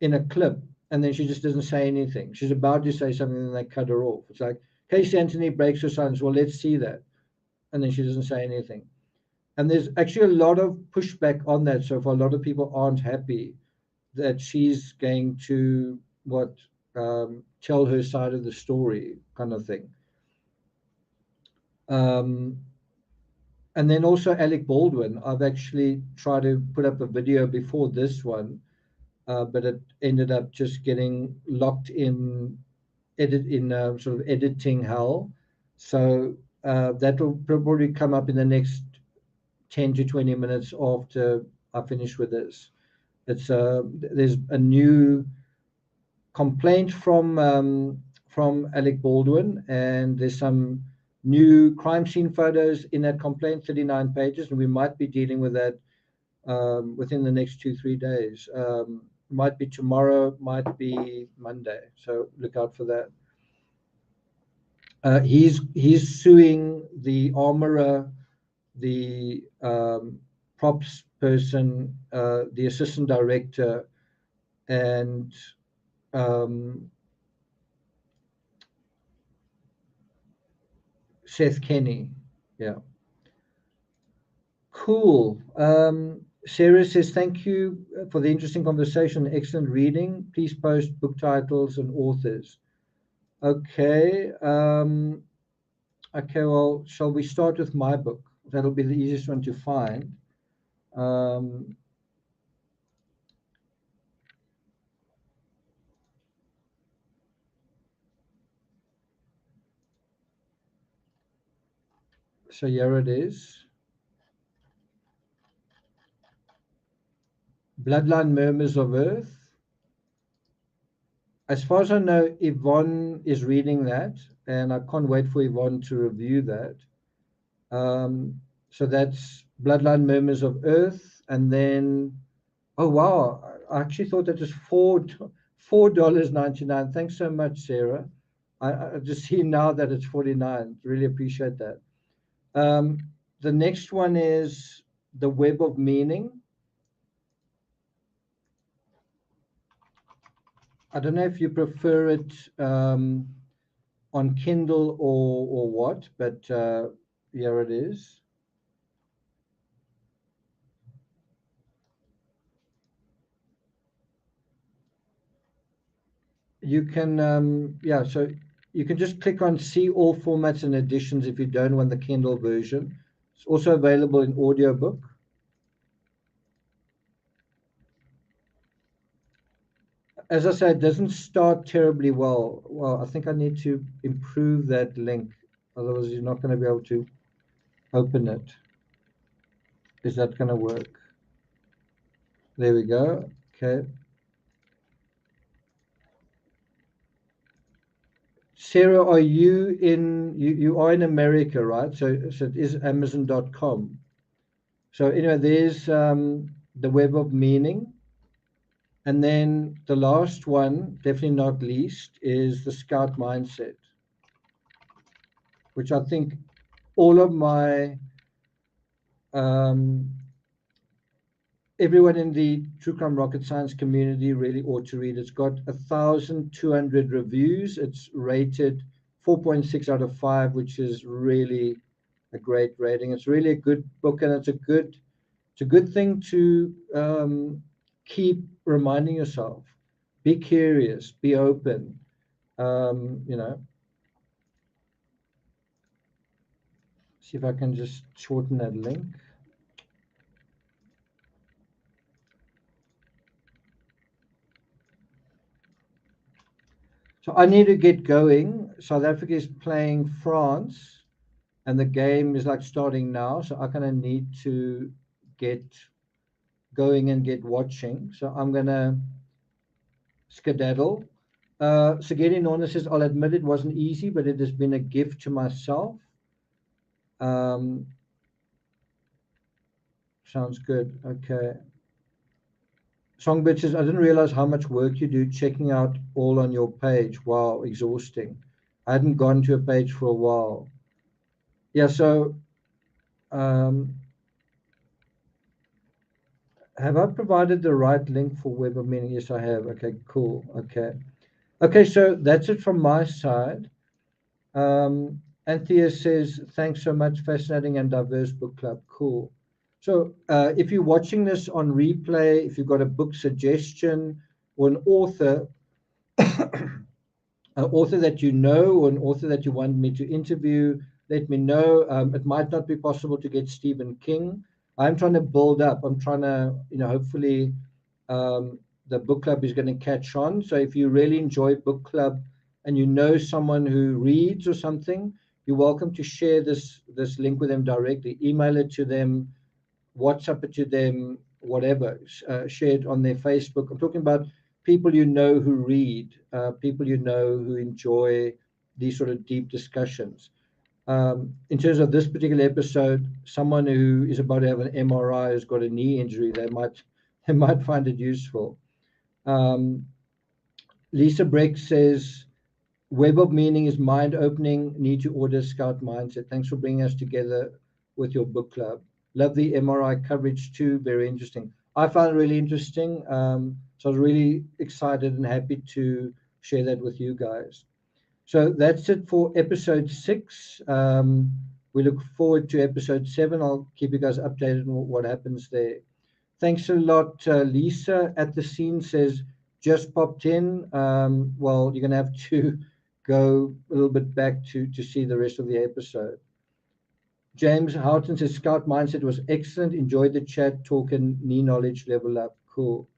in a clip, and then she just doesn't say anything. She's about to say something, and they cut her off. It's like Casey Anthony breaks her silence. Well, let's see that, and then she doesn't say anything. And there's actually a lot of pushback on that. So far, a lot of people aren't happy that she's going to tell her side of the story, kind of thing. And then also Alec Baldwin. I've actually tried to put up a video before this one, but it ended up just getting locked in sort of editing hell. So that'll probably come up in the next 10 to 20 minutes after I finish with this. It's there's a new complaint from Alec Baldwin, and there's some new crime scene photos in that complaint, 39 pages, and we might be dealing with that within the next 2-3 days. Might be tomorrow, might be Monday, so look out for that. He's suing the armorer, the props person, the assistant director, and Seth Kenny. Yeah. Cool. Sarah says, thank you for the interesting conversation, excellent reading. Please post book titles and authors. Okay. Okay, well, shall we start with my book? That'll be the easiest one to find. So here it is. Bloodline Murmurs of Earth. As far as I know, Yvonne is reading that, and I can't wait for Yvonne to review that. So that's Bloodline Murmurs of Earth, and then, oh wow, I actually thought that was $4.99. Thanks so much, Sarah. I just see now that it's 49. Really appreciate that. The next one is The Web of Meaning. I don't know if you prefer it on on Kindle or what, but here it is. You can, yeah, so you can just click on see all formats and editions if you don't want the Kindle version. It's also available in audiobook. As I said, it doesn't start terribly well. Well, I think I need to improve that link. Otherwise, you're not going to be able to open it. Is that going to work? There we go. Okay. Sarah, are you you are in America, right? So it is Amazon.com. So anyway, there's the Web of Meaning. And then the last one, definitely not least, is the Scout Mindset, which I think all of my everyone in the True Crime Rocket Science community really ought to read. It's got 1,200 reviews. It's rated 4.6 out of 5, which is really a great rating. It's really a good book, and it's a good thing to keep reminding yourself. Be curious, be open. You know, see if I can just shorten that link. So I need to get going. South Africa is playing France, and the game is like starting now. So I kind of need to get going and get watching. So I'm gonna skedaddle. So getting on says, I'll admit it wasn't easy, but it has been a gift to myself. Sounds good. Okay. Songbird says, I didn't realize how much work you do checking out all on your page. Wow, exhausting. I hadn't gone to a page for a while. Yeah, so have I provided the right link for Web of Meaning? Yes, I have. Okay, cool. Okay. Okay, so that's it from my side. Anthea says, thanks so much. Fascinating and diverse book club. Cool. So if you're watching this on replay, if you've got a book suggestion or an author, an author that you know or an author that you want me to interview, let me know. It might not be possible to get Stephen King. I'm trying to build up. I'm trying to, hopefully the book club is going to catch on. So if you really enjoy book club and you know someone who reads or something, you're welcome to share this link with them directly. Email it to them, WhatsApp it to them, whatever. Share it on their Facebook. I'm talking about people you know who read, people you know who enjoy these sort of deep discussions. In terms of this particular episode, someone who is about to have an MRI has got a knee injury. They might find it useful. Lisa Breck says, Web of Meaning is mind-opening. Need to order Scout Mindset. Thanks for bringing us together with your book club. Love the MRI coverage too. Very interesting. I found it really interesting. So I was really excited and happy to share that with you guys. So that's it for episode 6. We look forward to episode 7. I'll keep you guys updated on what happens there. Thanks a lot, Lisa at the scene says, just popped in. Well, you're going to have to go a little bit back to see the rest of the episode. James Houghton says, Scout Mindset was excellent. Enjoyed the chat, talk, and knee knowledge level up. Cool.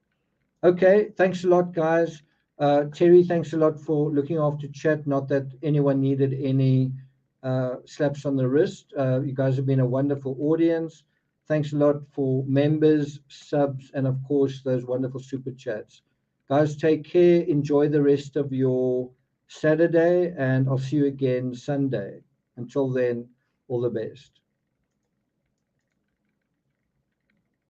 Okay, thanks a lot, guys. Terry, thanks a lot for looking after chat. Not that anyone needed any slaps on the wrist. You guys have been a wonderful audience. Thanks a lot for members, subs, and of course, those wonderful super chats. Guys, take care. Enjoy the rest of your Saturday, and I'll see you again Sunday. Until then, all the best.